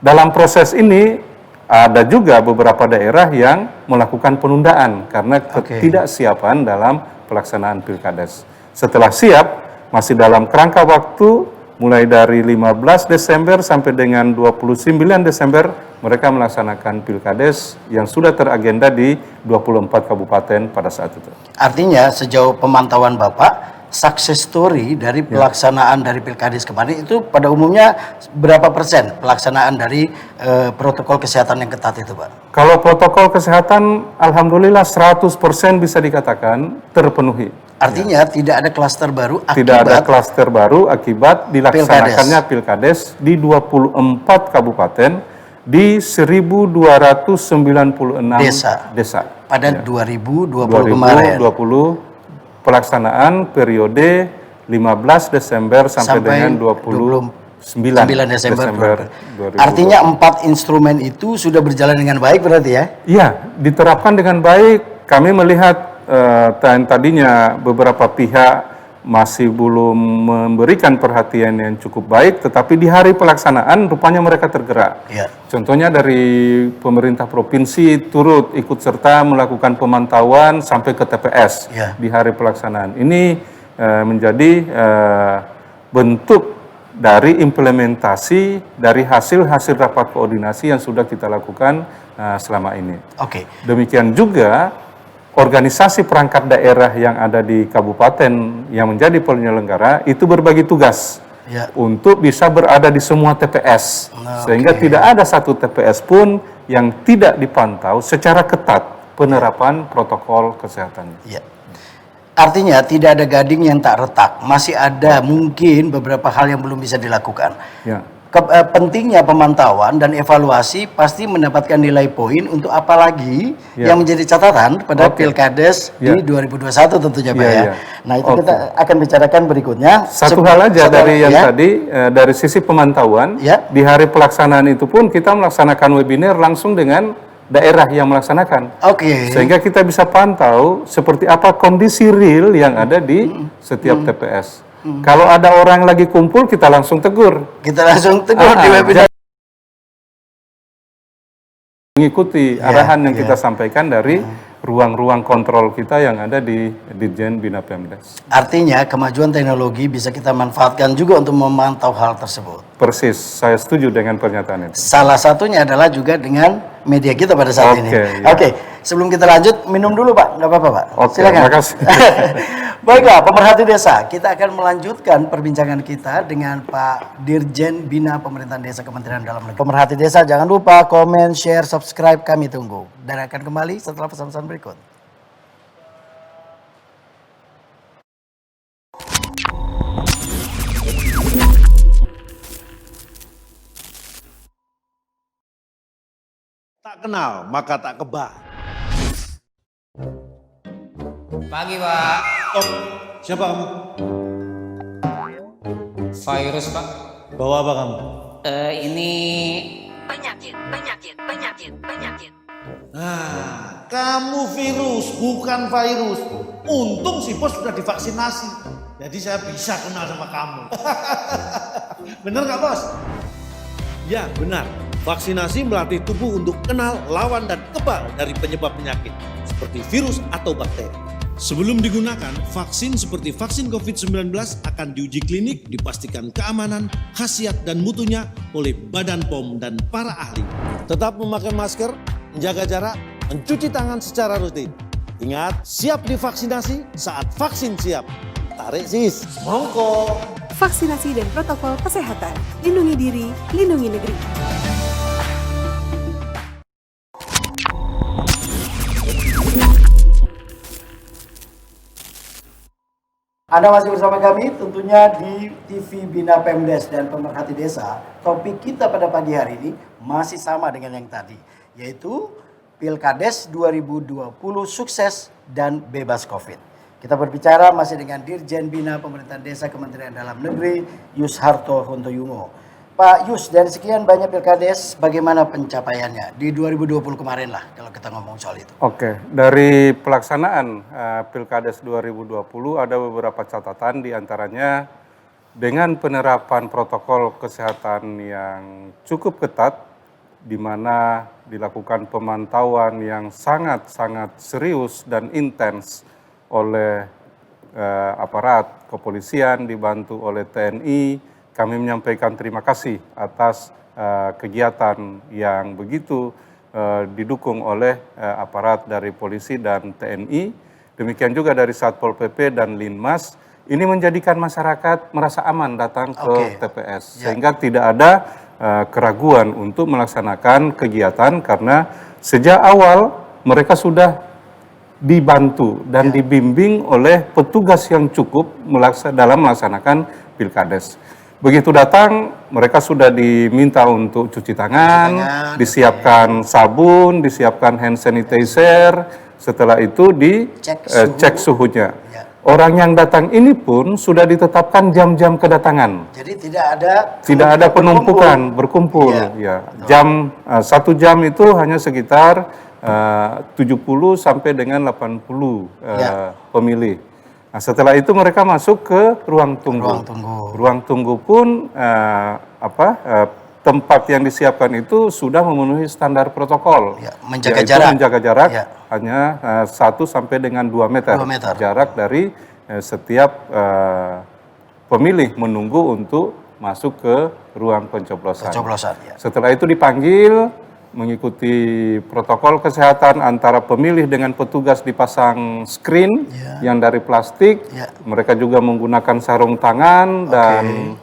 Dalam proses ini ada juga beberapa daerah yang melakukan penundaan karena ketidaksiapan dalam pelaksanaan Pilkades. Setelah siap, masih dalam kerangka waktu mulai dari 15 Desember sampai dengan 29 Desember mereka melaksanakan Pilkades yang sudah teragenda di 24 kabupaten pada saat itu. Artinya sejauh pemantauan Bapak, success story dari pelaksanaan dari Pilkades kemarin itu pada umumnya berapa persen pelaksanaan dari protokol kesehatan yang ketat itu, Pak? Kalau protokol kesehatan, alhamdulillah 100% bisa dikatakan terpenuhi. Artinya tidak ada klaster baru akibat Tidak ada klaster baru akibat dilaksanakannya Pilkades di 24 kabupaten di 1.296 desa. Pada 2020 kemarin. 2020 pelaksanaan periode 15 Desember sampai dengan 29 Desember 2020. Artinya 4 instrumen itu sudah berjalan dengan baik berarti ya? Iya, diterapkan dengan baik. Kami melihat tadinya beberapa pihak masih belum memberikan perhatian yang cukup baik, tetapi di hari pelaksanaan rupanya mereka tergerak. Ya. Contohnya dari pemerintah provinsi turut ikut serta melakukan pemantauan sampai ke TPS di hari pelaksanaan. Ini menjadi bentuk dari implementasi dari hasil-hasil rapat koordinasi yang sudah kita lakukan selama ini. Oke. Demikian juga organisasi perangkat daerah yang ada di kabupaten yang menjadi penyelenggara itu berbagi tugas untuk bisa berada di semua TPS. Sehingga tidak ada satu TPS pun yang tidak dipantau secara ketat penerapan protokol kesehatan. Ya. Artinya tidak ada gading yang tak retak, masih ada mungkin beberapa hal yang belum bisa dilakukan. Ya. Pentingnya pemantauan dan evaluasi pasti mendapatkan nilai poin untuk apa lagi yang menjadi catatan pada Pilkades di 2021 tentunya Pak ya. Nah itu kita akan bicarakan berikutnya. Satu hal aja dari yang tadi, dari sisi pemantauan, di hari pelaksanaan itu pun kita melaksanakan webinar langsung dengan daerah yang melaksanakan. Oke. Sehingga kita bisa pantau seperti apa kondisi real yang ada di setiap TPS. Kalau ada orang lagi kumpul, kita langsung tegur. Kita langsung tegur di webinar. Mengikuti arahan yang kita sampaikan dari ruang-ruang kontrol kita yang ada di Ditjen Bina Pemdes. Artinya kemajuan teknologi bisa kita manfaatkan juga untuk memantau hal tersebut. Persis, saya setuju dengan pernyataan itu. Salah satunya adalah juga dengan media kita pada saat ini. Ya. Oke, sebelum kita lanjut, minum dulu Pak, nggak apa-apa Pak? Oke, silakan. makasih. Baiklah, pemerhati desa, kita akan melanjutkan perbincangan kita dengan Pak Dirjen Bina Pemerintahan Desa Kementerian Dalam Negeri. Pemerhati desa, jangan lupa komen, share, subscribe, kami tunggu. Dan akan kembali setelah pesan-pesan berikut. Tak kenal, maka tak kebal. Pagi, Pak. Oh, siapa kamu? Virus, Pak. Bawa apa kamu? Ini Penyakit. Nah, kamu virus, bukan virus. Untung si bos sudah divaksinasi. Jadi saya bisa kenal sama kamu. Bener nggak bos? Ya benar. Vaksinasi melatih tubuh untuk kenal, lawan, dan kebal dari penyebab penyakit seperti virus atau bakteri. Sebelum digunakan, vaksin seperti vaksin COVID-19 akan diuji klinik, dipastikan keamanan, khasiat, dan mutunya oleh Badan POM dan para ahli. Tetap memakai masker, menjaga jarak, mencuci tangan secara rutin. Ingat, siap divaksinasi saat vaksin siap. Tarik sis, semongko. Vaksinasi dan protokol kesehatan. Lindungi diri, lindungi negeri. Anda masih bersama kami tentunya di TV Bina Pemdes dan Pemerhati Desa. Topik kita pada pagi hari ini masih sama dengan yang tadi, yaitu Pilkades 2020 sukses dan bebas Covid. Kita berbicara masih dengan Dirjen Bina Pemerintahan Desa Kementerian Dalam Negeri, Yusharto Hontoyungo. Pak Yus, dari sekian banyak Pilkades, bagaimana pencapaiannya di 2020 kemarin lah kalau kita ngomong soal itu? Oke, dari pelaksanaan Pilkades 2020 ada beberapa catatan, diantaranya dengan penerapan protokol kesehatan yang cukup ketat, di mana dilakukan pemantauan yang sangat-sangat serius dan intens oleh aparat kepolisian dibantu oleh TNI. Kami menyampaikan terima kasih atas kegiatan yang begitu didukung oleh aparat dari polisi dan TNI. Demikian juga dari Satpol PP dan Linmas. Ini menjadikan masyarakat merasa aman datang ke TPS. Sehingga tidak ada keraguan untuk melaksanakan kegiatan karena sejak awal mereka sudah dibantu dan dibimbing oleh petugas yang cukup dalam melaksanakan Pilkades. Begitu datang, mereka sudah diminta untuk cuci tangan, disiapkan sabun, disiapkan hand sanitizer, setelah itu dicek suhunya. Ya. Orang yang datang ini pun sudah ditetapkan jam-jam kedatangan. Jadi tidak ada penumpukan, berkumpul. Ya. Jam 1 jam itu hanya sekitar 70 sampai dengan 80 pemilih. Nah, setelah itu mereka masuk ke ruang tunggu. Ruang tunggu pun tempat yang disiapkan itu sudah memenuhi standar protokol. Ya, menjaga jarak hanya 1 sampai dengan 2 meter. Jarak dari setiap pemilih menunggu untuk masuk ke ruang pencoblosan. Setelah itu dipanggil, mengikuti protokol kesehatan antara pemilih dengan petugas, dipasang screen yang dari plastik. Mereka juga menggunakan sarung tangan dan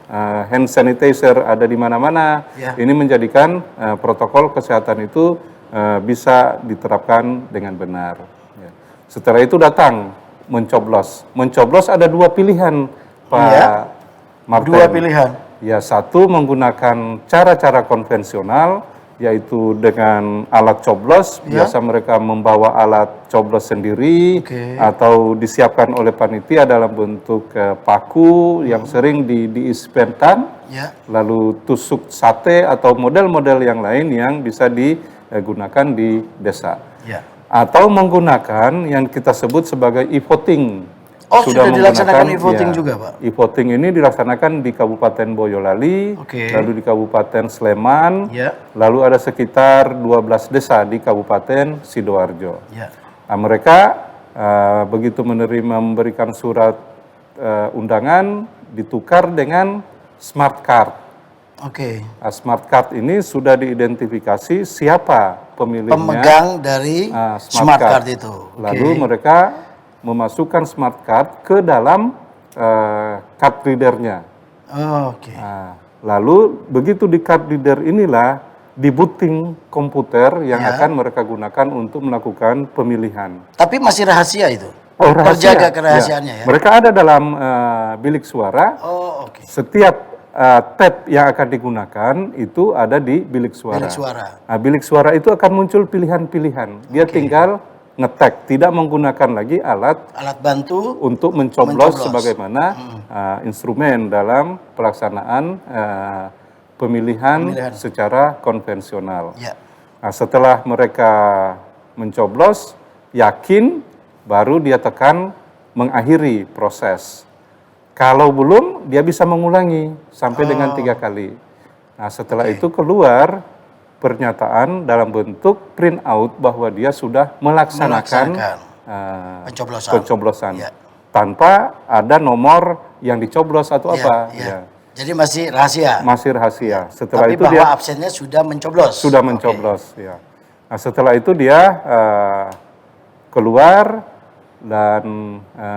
hand sanitizer ada di mana-mana. Ini menjadikan protokol kesehatan itu bisa diterapkan dengan benar. Setelah itu datang mencoblos. Mencoblos ada 2 pilihan, Pak Martin. 2 pilihan. Ya, satu menggunakan cara-cara konvensional, yaitu dengan alat coblos. Biasa mereka membawa alat coblos sendiri atau disiapkan oleh panitia dalam bentuk paku yang sering diispentan, lalu tusuk sate atau model-model yang lain yang bisa digunakan di desa. Ya. Atau menggunakan yang kita sebut sebagai e-voting. Oh, sudah dilaksanakan menggunakan, e-voting juga, Pak? E-voting ini dilaksanakan di Kabupaten Boyolali, Oke. lalu di Kabupaten Sleman, Ya. lalu ada sekitar 12 desa di Kabupaten Sidoarjo. Ya. Nah, mereka begitu memberikan surat undangan, ditukar dengan smart card. Oke. Nah, smart card ini sudah diidentifikasi siapa pemiliknya, Pemegang dari smart card itu. Oke. Lalu mereka memasukkan smart card ke dalam card readernya. Oh, oke. Nah, lalu begitu di card reader inilah di-booting komputer yang Ya. akan mereka gunakan untuk melakukan pemilihan. Tapi masih rahasia itu? Oh, rahasia. Terjaga kerahasiaannya ya? Mereka ada dalam bilik suara. Oh, oke. Setiap tab yang akan digunakan itu ada di bilik suara. Bilik suara. Nah, bilik suara itu akan muncul pilihan-pilihan. Dia tinggal ngetek, tidak menggunakan lagi alat bantu untuk mencoblos sebagaimana instrumen dalam pelaksanaan pemilihan secara konvensional. Ya. Nah, setelah mereka mencoblos, yakin, baru dia tekan mengakhiri proses. Kalau belum, dia bisa mengulangi sampai dengan 3 kali. Nah, setelah itu keluar pernyataan dalam bentuk print out bahwa dia sudah melaksanakan pencoblosan. Ya. Tanpa ada nomor yang dicoblos atau Ya, apa. ya. Ya. Jadi masih rahasia. Masih rahasia. Setelah Tapi itu bahwa dia absennya sudah mencoblos. sudah mencoblos. Ya. Nah, setelah itu dia keluar dan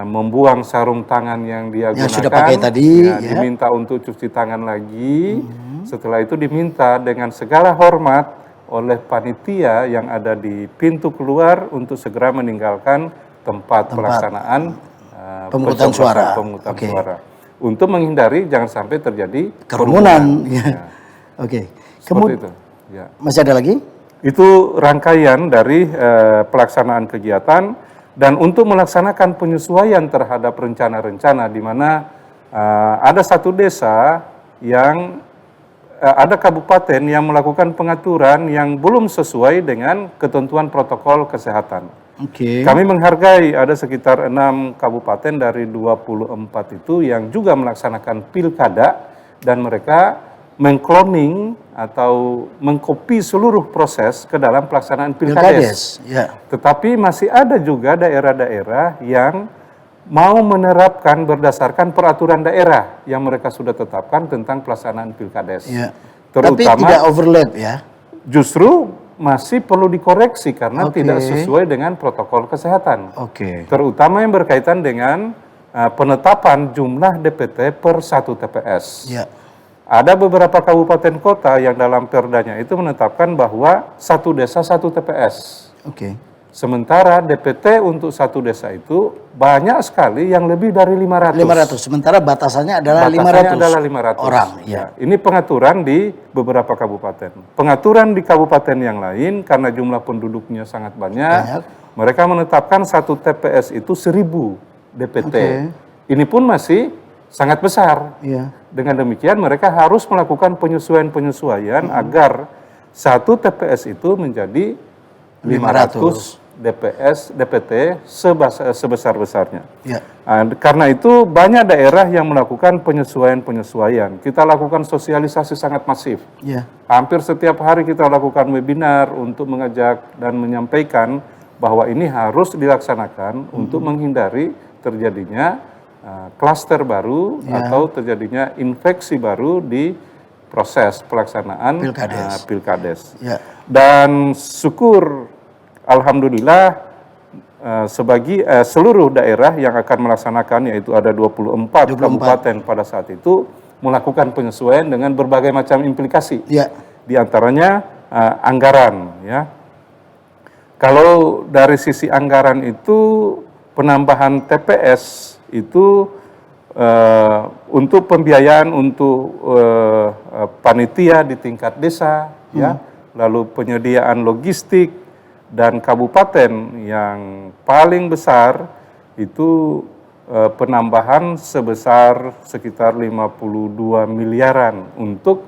membuang sarung tangan yang dia Yang gunakan. sudah pakai tadi, ya. Diminta untuk cuci tangan lagi. Setelah itu diminta dengan segala hormat oleh panitia yang ada di pintu keluar untuk segera meninggalkan tempat pelaksanaan Pemungutan suara. pemungutan Oke. suara. Untuk menghindari jangan sampai terjadi Kerumunan. Ya. Ya. Oke. Seperti itu. Ya. Masih ada lagi? Itu rangkaian dari pelaksanaan kegiatan dan untuk melaksanakan penyesuaian terhadap rencana-rencana di mana ada satu desa yang ada kabupaten yang melakukan pengaturan yang belum sesuai dengan ketentuan protokol kesehatan. Oke. Kami menghargai ada sekitar 6 kabupaten dari 24 itu yang juga melaksanakan pilkada dan mereka mengkloning atau mengkopi seluruh proses ke dalam pelaksanaan pilkades. Ya. Tetapi masih ada juga daerah-daerah yang mau menerapkan berdasarkan peraturan daerah yang mereka sudah tetapkan tentang pelaksanaan pilkades. Ya. Tapi Terutama tidak overlap ya. justru masih perlu dikoreksi karena Oke. tidak sesuai dengan protokol kesehatan. Oke. Terutama yang berkaitan dengan penetapan jumlah DPT per 1 TPS. Ya. Ada beberapa kabupaten kota yang dalam perdanya itu menetapkan bahwa 1 desa 1 TPS. Oke. Sementara DPT untuk 1 desa itu banyak sekali yang lebih dari 500. 500. Sementara batasannya adalah Batasannya 500 adalah 500 orang. Ya. Ini pengaturan di beberapa kabupaten. Pengaturan di kabupaten yang lain karena jumlah penduduknya sangat banyak. Mereka menetapkan 1 TPS itu 1000 DPT. Oke. Ini pun masih sangat besar. Iya. Dengan demikian mereka harus melakukan penyesuaian-penyesuaian agar 1 TPS itu menjadi 500 DPT sebesar-besarnya. Ya. Karena itu banyak daerah yang melakukan penyesuaian-penyesuaian. Kita lakukan sosialisasi sangat masif. Ya. Hampir setiap hari kita lakukan webinar untuk mengajak dan menyampaikan bahwa ini harus dilaksanakan untuk menghindari terjadinya klaster baru atau terjadinya infeksi baru di proses pelaksanaan pilkades. Ya. Dan syukur alhamdulillah seluruh daerah yang akan melaksanakan yaitu ada 24 kabupaten pada saat itu melakukan penyesuaian dengan berbagai macam implikasi. Ya. Di antaranya anggaran ya. Kalau dari sisi anggaran itu penambahan TPS itu untuk pembiayaan untuk panitia di tingkat desa ya, lalu penyediaan logistik dan kabupaten yang paling besar itu penambahan sebesar sekitar 52 miliaran untuk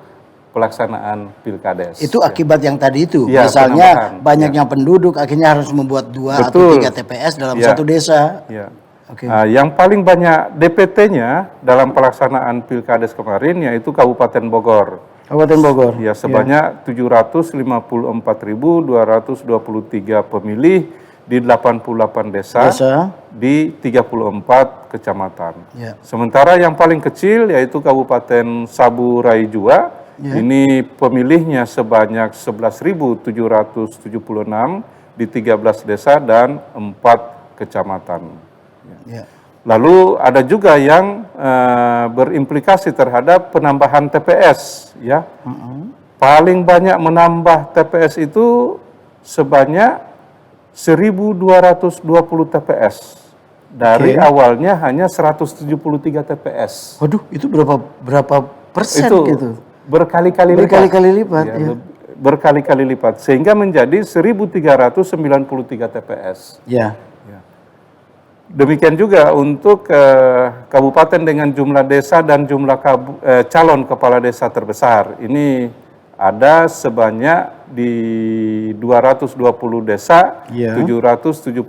pelaksanaan pilkades. Itu Ya. akibat yang tadi itu. Ya, Misalnya penambahan. banyaknya penduduk akhirnya harus membuat 2 atau Betul. 3 TPS dalam Ya. satu desa. Ya. Oke. Yang paling banyak DPT-nya dalam pelaksanaan pilkades kemarin yaitu Kabupaten Bogor. Kabupaten Bogor. Ya, sebanyak 754.223 pemilih di 88 desa, di 34 kecamatan. Ya. Sementara yang paling kecil yaitu Kabupaten Saburai Jua, ini pemilihnya sebanyak 11.776 di 13 desa dan 4 kecamatan. Ya. Lalu ada juga yang berimplikasi terhadap penambahan TPS, ya. Paling banyak menambah TPS itu sebanyak 1.220 TPS. Dari awalnya hanya 173 TPS. Waduh, itu berapa persen Itu gitu? berkali-kali lipat. Berkali-kali lipat, Ya, ya. berkali-kali lipat sehingga menjadi 1.393 TPS. Ya. Demikian juga untuk kabupaten dengan jumlah desa dan jumlah calon kepala desa terbesar. Ini ada sebanyak di 220 desa, 772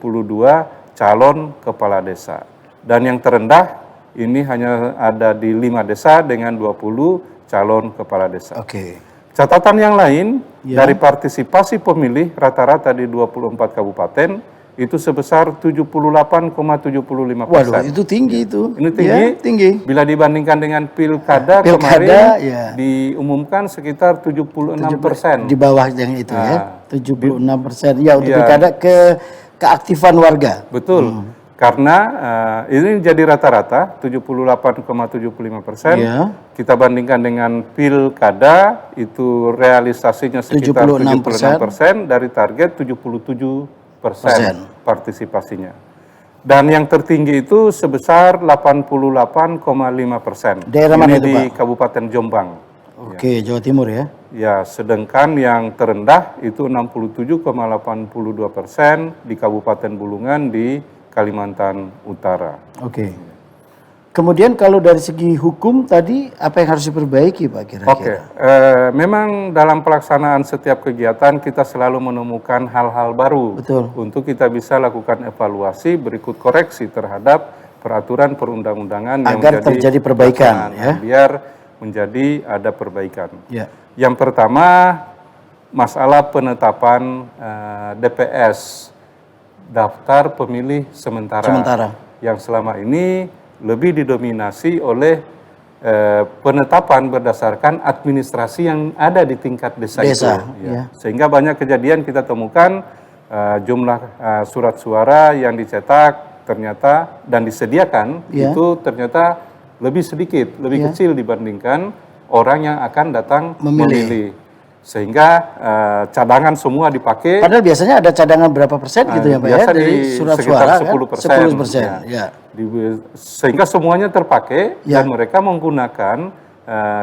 calon kepala desa. Dan yang terendah ini hanya ada di 5 desa dengan 20 calon kepala desa. Oke. Catatan yang lain, dari partisipasi pemilih rata-rata di 24 kabupaten, itu sebesar 78,75%. Waduh, itu tinggi itu. Ini tinggi. Ya, tinggi. Bila dibandingkan dengan pilkada kemarin, diumumkan sekitar 76%. Di bawah yang itu ya, 76%. Ya, untuk Ya. pilkada keaktifan warga. Betul. Karena ini jadi rata-rata 78,75%. Ya. Kita bandingkan dengan pilkada itu realisasinya sekitar 76% dari target 77% partisipasinya. Dan yang tertinggi itu sebesar 88,5%. Daerah mana itu, di Pak? Kabupaten Jombang. Oke, Jawa Timur ya. Ya, sedangkan yang terendah itu 67,82% di Kabupaten Bulungan di Kalimantan Utara. Oke. Kemudian kalau dari segi hukum tadi apa yang harus diperbaiki, Pak, kira-kira? Oke, memang dalam pelaksanaan setiap kegiatan kita selalu menemukan hal-hal baru. Betul. Untuk kita bisa lakukan evaluasi berikut koreksi terhadap peraturan perundang-undangan yang Agar menjadi terjadi perbaikan, pelaksanaan, ya. biar menjadi ada perbaikan. Ya. Yang pertama, masalah penetapan DPS, daftar pemilih sementara. Yang selama ini lebih didominasi oleh penetapan berdasarkan administrasi yang ada di tingkat desa itu. Ya. Sehingga banyak kejadian kita temukan jumlah surat suara yang dicetak ternyata dan disediakan itu ternyata lebih sedikit, lebih kecil dibandingkan orang yang akan datang memilih. Sehingga cadangan semua dipakai. Padahal biasanya ada cadangan berapa persen gitu ya, Pak, ya? Biasa Dari surat sekitar suara 10%. kan? 10%. Ya. Sehingga semuanya terpakai dan mereka menggunakan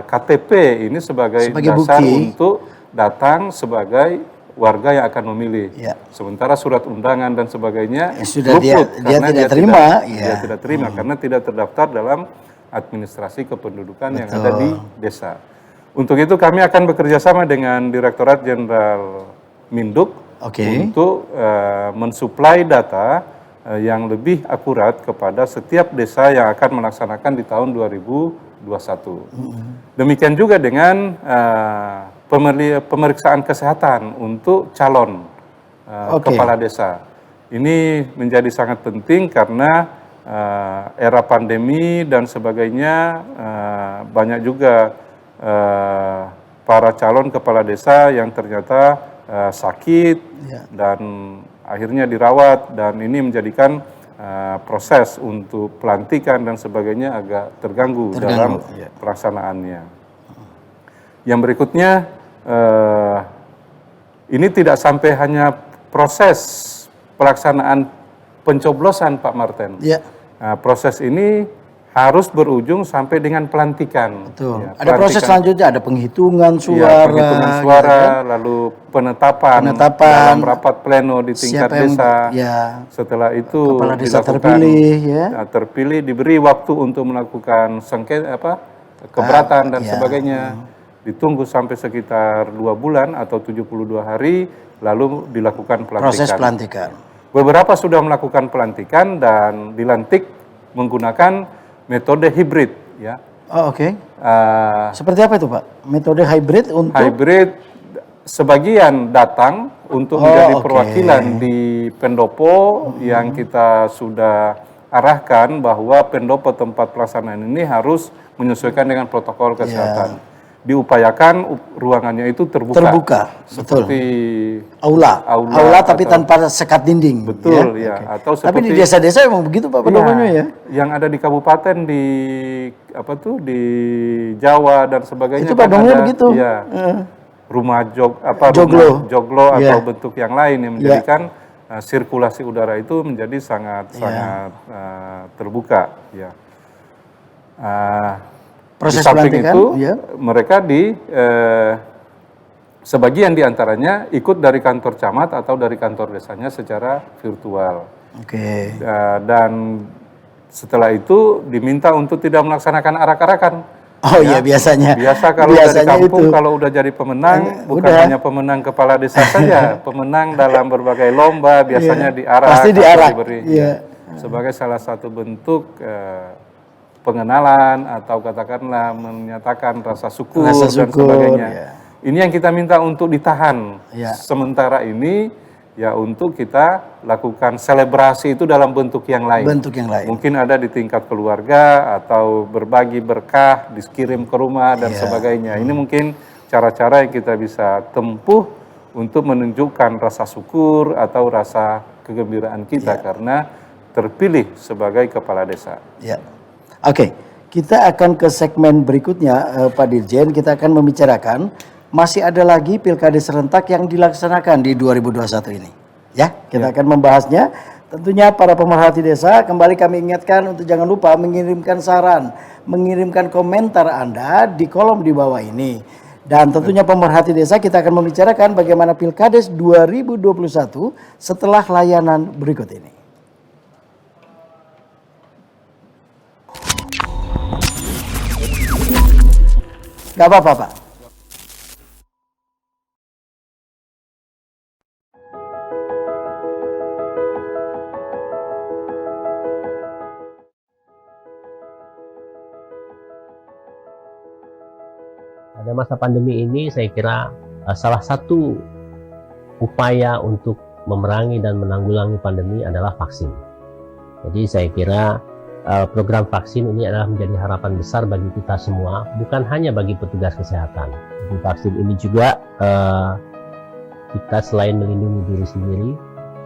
KTP ini sebagai dasar bukti untuk datang sebagai warga yang akan memilih. Ya. Sementara surat undangan dan sebagainya sudah luput dia karena tidak terima. dia tidak terima karena tidak terdaftar dalam administrasi kependudukan yang ada di desa. Untuk itu kami akan bekerja sama dengan Direktorat Jenderal Minduk untuk mensuplai data yang lebih akurat kepada setiap desa yang akan melaksanakan di tahun 2021. Demikian juga dengan pemeriksaan kesehatan untuk calon kepala desa. Ini menjadi sangat penting karena era pandemi dan sebagainya banyak juga para calon kepala desa yang ternyata sakit dan akhirnya dirawat, dan ini menjadikan proses untuk pelantikan dan sebagainya agak terganggu. Dalam pelaksanaannya. Yang berikutnya, ini tidak sampai hanya proses pelaksanaan pencoblosan, Pak Martin. Proses ini harus berujung sampai dengan pelantikan. Betul. Ya, ada proses selanjutnya, ada penghitungan suara, penghitungan suara, lalu penetapan dalam rapat pleno di tingkat desa. Setelah itu kepala desa dilakukan, terpilih, diberi waktu untuk melakukan keberatan dan sebagainya. ditunggu sampai sekitar 2 bulan atau 72 hari, lalu dilakukan pelantikan. Proses pelantikan. Beberapa sudah melakukan pelantikan dan dilantik menggunakan metode hibrid, ya. Oh, oke. Seperti apa itu, Pak? Metode hybrid untuk Hybrid, sebagian datang untuk menjadi perwakilan di pendopo yang kita sudah arahkan bahwa pendopo tempat pelaksanaan ini harus menyesuaikan dengan protokol kesehatan. Diupayakan ruangannya itu terbuka. Seperti aula tapi tanpa sekat dinding. Betul, ya. Oke. Atau tapi di seperti desa-desa emang begitu Pak pendoponya ya. Yang ada di kabupaten di di Jawa dan sebagainya. Itu kan padongnya ada, begitu. Ya, rumah joglo, joglo atau Iya. bentuk yang lain yang menjadikan sirkulasi udara itu menjadi sangat terbuka. Ya. Proses di samping pelantikan, itu ya. mereka sebagian diantaranya ikut dari kantor camat atau dari kantor desanya secara virtual. Oke. Dan setelah itu diminta untuk tidak melaksanakan arak-arakan. Oh iya biasanya. Biasa kalau dari kampung kalau udah jadi pemenang, bukan hanya pemenang kepala desa saja, pemenang dalam berbagai lomba biasanya diarak. Pasti diarak. Diberi, sebagai salah satu bentuk pengenalan atau katakanlah menyatakan rasa syukur dan sebagainya. Ini yang kita minta untuk ditahan sementara ini, ya untuk kita lakukan selebrasi itu dalam bentuk yang lain. Mungkin ada di tingkat keluarga atau berbagi berkah, dikirim ke rumah dan sebagainya. Ini mungkin cara-cara yang kita bisa tempuh untuk menunjukkan rasa syukur atau rasa kegembiraan kita karena terpilih sebagai kepala desa. Ya. Oke, kita akan ke segmen berikutnya Pak Dirjen. Kita akan membicarakan masih ada lagi pilkada serentak yang dilaksanakan di 2021 ini. Ya, kita akan membahasnya. Tentunya para pemerhati desa, kembali kami ingatkan untuk jangan lupa mengirimkan saran, mengirimkan komentar Anda di kolom di bawah ini. Dan tentunya pemerhati desa kita akan membicarakan bagaimana Pilkades 2021 setelah layanan berikut ini. Gak apa-apa, Pak. Pada masa pandemi ini saya kira salah satu upaya untuk memerangi dan menanggulangi pandemi adalah vaksin. Jadi saya kira program vaksin ini adalah menjadi harapan besar bagi kita semua, bukan hanya bagi petugas kesehatan. Di vaksin ini juga kita selain melindungi diri sendiri,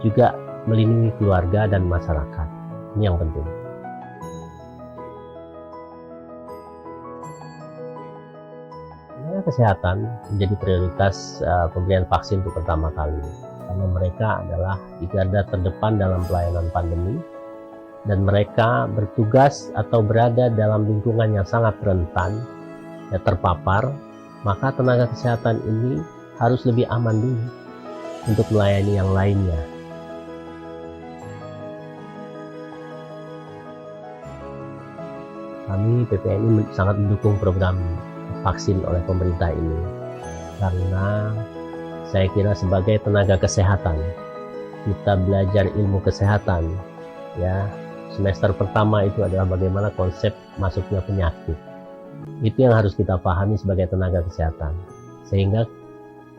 juga melindungi keluarga dan masyarakat. Ini yang penting. Kesehatan menjadi prioritas pemberian vaksin untuk pertama kali, karena mereka adalah di garda terdepan dalam pelayanan pandemi. Dan mereka bertugas atau berada dalam lingkungan yang sangat rentan, terpapar, maka tenaga kesehatan ini harus lebih aman dulu untuk melayani yang lainnya. Kami PPNI sangat mendukung program vaksin oleh pemerintah ini, karena saya kira sebagai tenaga kesehatan, kita belajar ilmu kesehatan, ya. Semester pertama itu adalah bagaimana konsep masuknya penyakit. Itu yang harus kita pahami sebagai tenaga kesehatan. Sehingga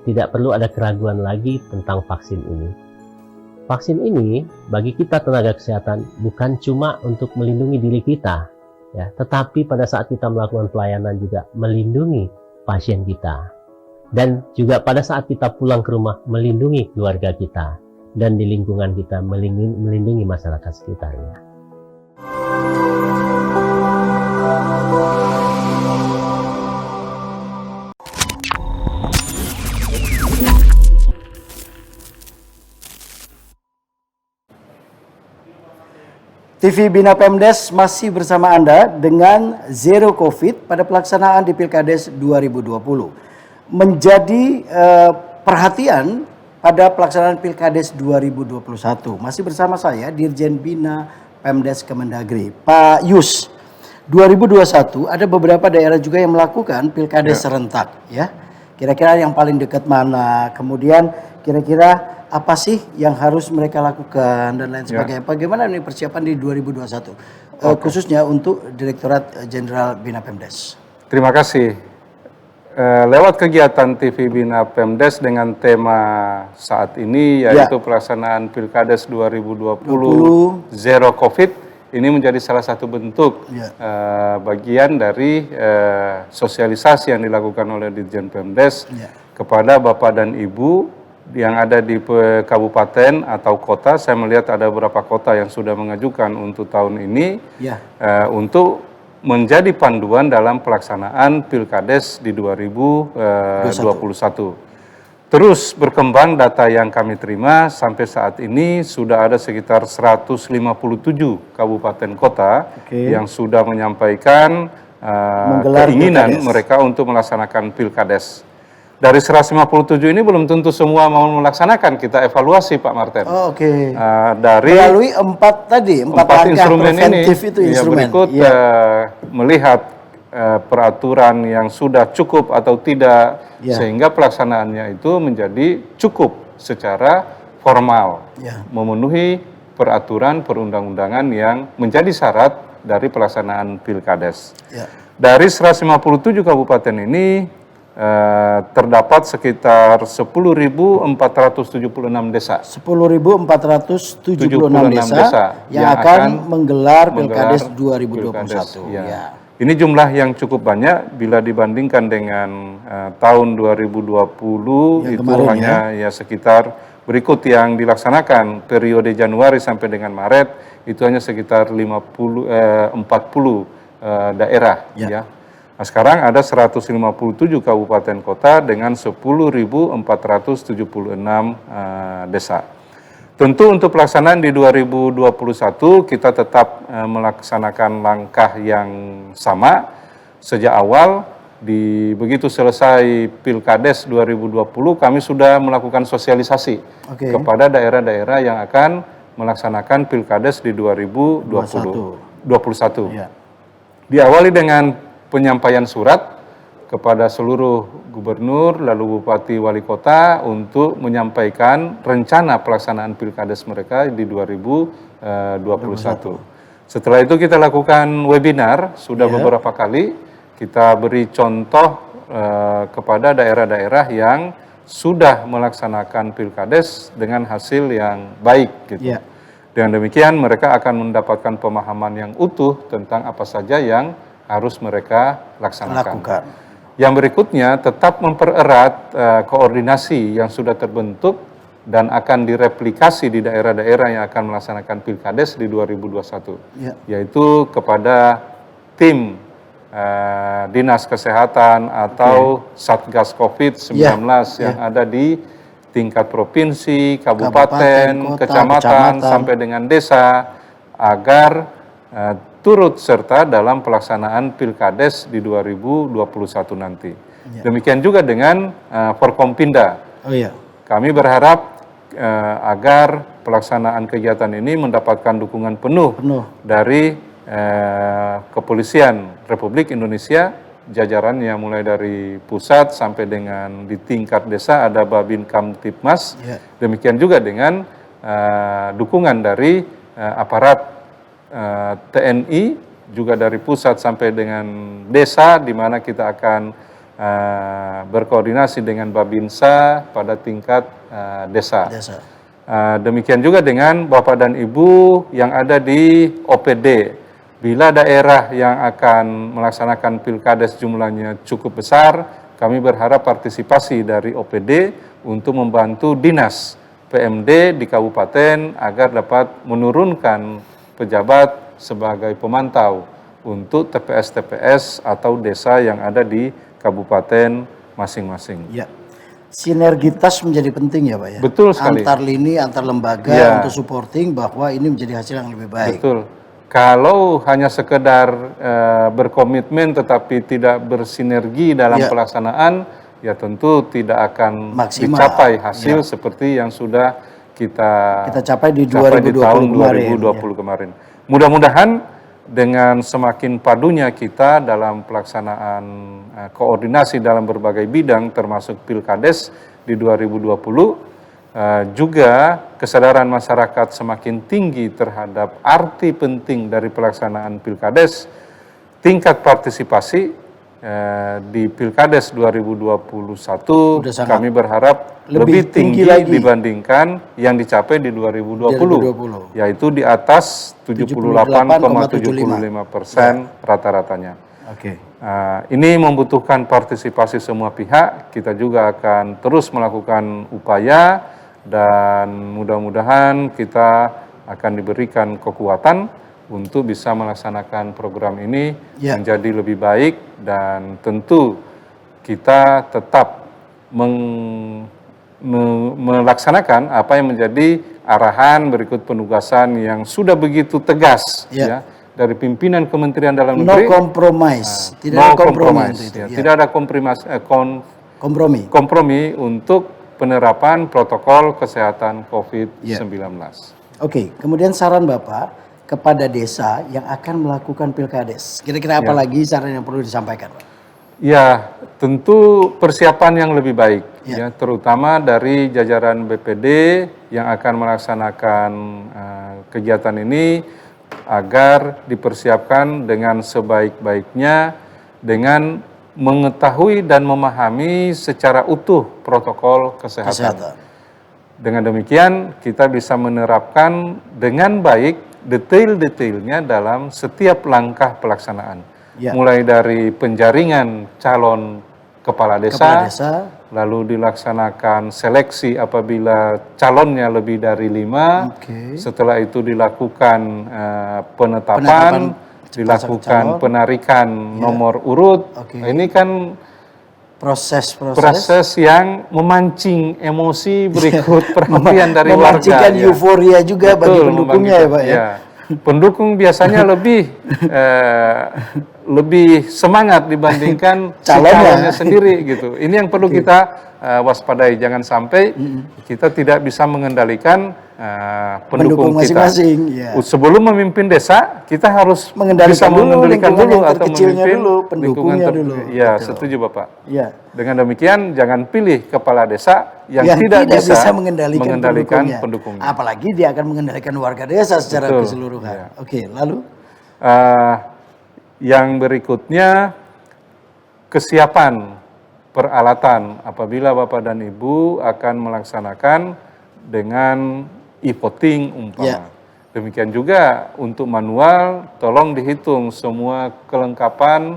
tidak perlu ada keraguan lagi tentang vaksin ini. Vaksin ini bagi kita tenaga kesehatan bukan cuma untuk melindungi diri kita, ya, tetapi pada saat kita melakukan pelayanan juga melindungi pasien kita. Dan juga pada saat kita pulang ke rumah melindungi keluarga kita. Dan di lingkungan kita melindungi masyarakat sekitarnya. TV Bina Pemdes masih bersama Anda dengan Zero Covid pada pelaksanaan di Pilkades 2020. Menjadi perhatian pada pelaksanaan Pilkades 2021. Masih bersama saya Dirjen Bina Pemdes Kemendagri, Pak Yus. 2021 ada beberapa daerah juga yang melakukan pilkades serentak ya. Kira-kira yang paling dekat mana? Kemudian kira-kira apa sih yang harus mereka lakukan dan lain sebagainya. Bagaimana nih persiapan di 2021 khususnya untuk Direktorat Jenderal Bina Pemdes? Terima kasih. Lewat kegiatan TV Bina Pemdes dengan tema saat ini yaitu pelaksanaan Pilkades 2020 Zero Covid, ini menjadi salah satu bentuk bagian dari sosialisasi yang dilakukan oleh Ditjen Pemdes kepada Bapak dan Ibu yang ada di kabupaten atau kota. Saya melihat ada beberapa kota yang sudah mengajukan untuk tahun ini untuk menjadi panduan dalam pelaksanaan Pilkades di 2021. Terus berkembang data yang kami terima sampai saat ini sudah ada sekitar 157 kabupaten kota yang sudah menyampaikan keinginan mereka untuk melaksanakan Pilkades. Dari 157 ini belum tentu semua mau melaksanakan, kita evaluasi Pak Martin. Dari melalui empat instrumen ini, itu instrumen. Berikut melihat peraturan yang sudah cukup atau tidak, sehingga pelaksanaannya itu menjadi cukup secara formal, memenuhi peraturan perundang-undangan yang menjadi syarat dari pelaksanaan Pilkades. Dari 157 kabupaten ini terdapat sekitar 10.476 desa. 10.476 desa yang akan menggelar Pilkades 2021. Ini jumlah yang cukup banyak bila dibandingkan dengan tahun 2020 itu hanya sekitar berikut yang dilaksanakan periode Januari sampai dengan Maret itu hanya sekitar 40 daerah ya. Nah, sekarang ada 157 kabupaten kota dengan 10.476 desa. Tentu untuk pelaksanaan di 2021 kita tetap melaksanakan langkah yang sama. Sejak awal begitu selesai Pilkades 2020 kami sudah melakukan sosialisasi kepada daerah-daerah yang akan melaksanakan Pilkades di 2021. Diawali dengan penyampaian surat kepada seluruh gubernur, lalu bupati, wali kota untuk menyampaikan rencana pelaksanaan Pilkades mereka di 2021. Setelah itu kita lakukan webinar, sudah beberapa kali kita beri contoh kepada daerah-daerah yang sudah melaksanakan Pilkades dengan hasil yang baik gitu. Dengan demikian mereka akan mendapatkan pemahaman yang utuh tentang apa saja yang harus mereka laksanakan. Yang berikutnya tetap mempererat koordinasi yang sudah terbentuk dan akan direplikasi di daerah-daerah yang akan melaksanakan Pilkades di 2021, yaitu kepada tim Dinas Kesehatan atau Satgas COVID-19 yang ada di tingkat provinsi, kabupaten, kecamatan, sampai dengan desa, agar turut serta dalam pelaksanaan Pilkades di 2021 nanti. Demikian juga dengan Forkompinda. Kami berharap agar pelaksanaan kegiatan ini mendapatkan dukungan penuh dari Kepolisian Republik Indonesia, jajarannya mulai dari pusat sampai dengan di tingkat desa ada Babin Kamtipmas. Demikian juga dengan dukungan dari aparat TNI, juga dari pusat sampai dengan desa, di mana kita akan berkoordinasi dengan Babinsa pada tingkat desa. Demikian juga dengan Bapak dan Ibu yang ada di OPD. Bila daerah yang akan melaksanakan Pilkades jumlahnya cukup besar, kami berharap partisipasi dari OPD untuk membantu dinas PMD di kabupaten agar dapat menurunkan pejabat sebagai pemantau untuk TPS-TPS atau desa yang ada di kabupaten masing-masing. Sinergitas menjadi penting ya Pak ya? Betul sekali. Antar lini, antar lembaga untuk supporting bahwa ini menjadi hasil yang lebih baik. Betul. Kalau hanya sekedar berkomitmen tetapi tidak bersinergi dalam pelaksanaan, ya tentu tidak akan dicapai hasil seperti yang sudah kita capai di tahun 2020 kemarin. Mudah-mudahan dengan semakin padunya kita dalam pelaksanaan koordinasi dalam berbagai bidang termasuk Pilkades di 2020, juga kesadaran masyarakat semakin tinggi terhadap arti penting dari pelaksanaan Pilkades, tingkat partisipasi di Pilkades 2021 kami berharap lebih tinggi lagi dibandingkan yang dicapai di 2020, yaitu di atas 78,75% rata-ratanya. Oke. Ini membutuhkan partisipasi semua pihak. Kita juga akan terus melakukan upaya dan mudah-mudahan kita akan diberikan kekuatan untuk bisa melaksanakan program ini menjadi lebih baik, dan tentu kita tetap melaksanakan apa yang menjadi arahan berikut penugasan yang sudah begitu tegas ya dari pimpinan Kementerian Dalam Negeri. No compromise, tidak ada kompromi untuk penerapan protokol kesehatan COVID-19. Oke, kemudian saran Bapak kepada desa yang akan melakukan Pilkades. Kira-kira apa lagi saran yang perlu disampaikan, Pak? Ya, tentu persiapan yang lebih baik, ya, terutama dari jajaran BPD yang akan melaksanakan kegiatan ini agar dipersiapkan dengan sebaik-baiknya dengan mengetahui dan memahami secara utuh protokol kesehatan. Dengan demikian kita bisa menerapkan dengan baik detail-detailnya dalam setiap langkah pelaksanaan. Mulai dari penjaringan calon kepala desa, lalu dilaksanakan seleksi apabila calonnya lebih dari 5, setelah itu dilakukan penetapan dilakukan penarikan nomor urut. Ini kan proses yang memancing emosi berikut perhatian dari warga. Memancingkan euforia juga bagi pendukungnya ya Pak ya. Pendukung biasanya lebih semangat dibandingkan calonnya sendiri gitu. Ini yang perlu kita waspadai, jangan sampai kita tidak bisa mengendalikan pendukung kita. Sebelum memimpin desa, kita harus bisa mengendalikan dulu atau memimpin pendukungnya dulu. Ya, setuju Bapak. Ya. Dengan demikian jangan pilih kepala desa yang tidak bisa mengendalikan pendukungnya. Apalagi dia akan mengendalikan warga desa secara keseluruhan. Oke, lalu yang berikutnya kesiapan peralatan apabila Bapak dan Ibu akan melaksanakan dengan e-voting umpama. Demikian juga untuk manual, tolong dihitung semua kelengkapan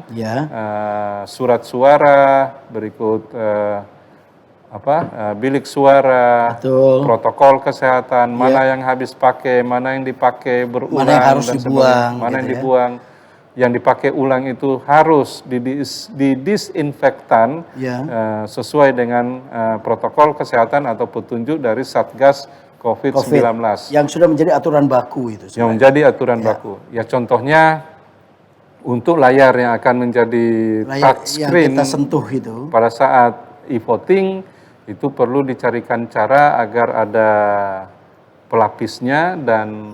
surat suara, berikut bilik suara, protokol kesehatan, mana yang habis pakai, mana yang dipakai berulang, mana yang harus dibuang, mana yang dibuang. Yang dipakai ulang itu harus didisinfektan sesuai dengan protokol kesehatan atau petunjuk dari Satgas COVID-19. Yang sudah menjadi aturan baku itu. Yang menjadi aturan baku. Ya contohnya untuk layar yang akan menjadi touchscreen yang kita sentuh itu. Pada saat e-voting itu perlu dicarikan cara agar ada pelapisnya dan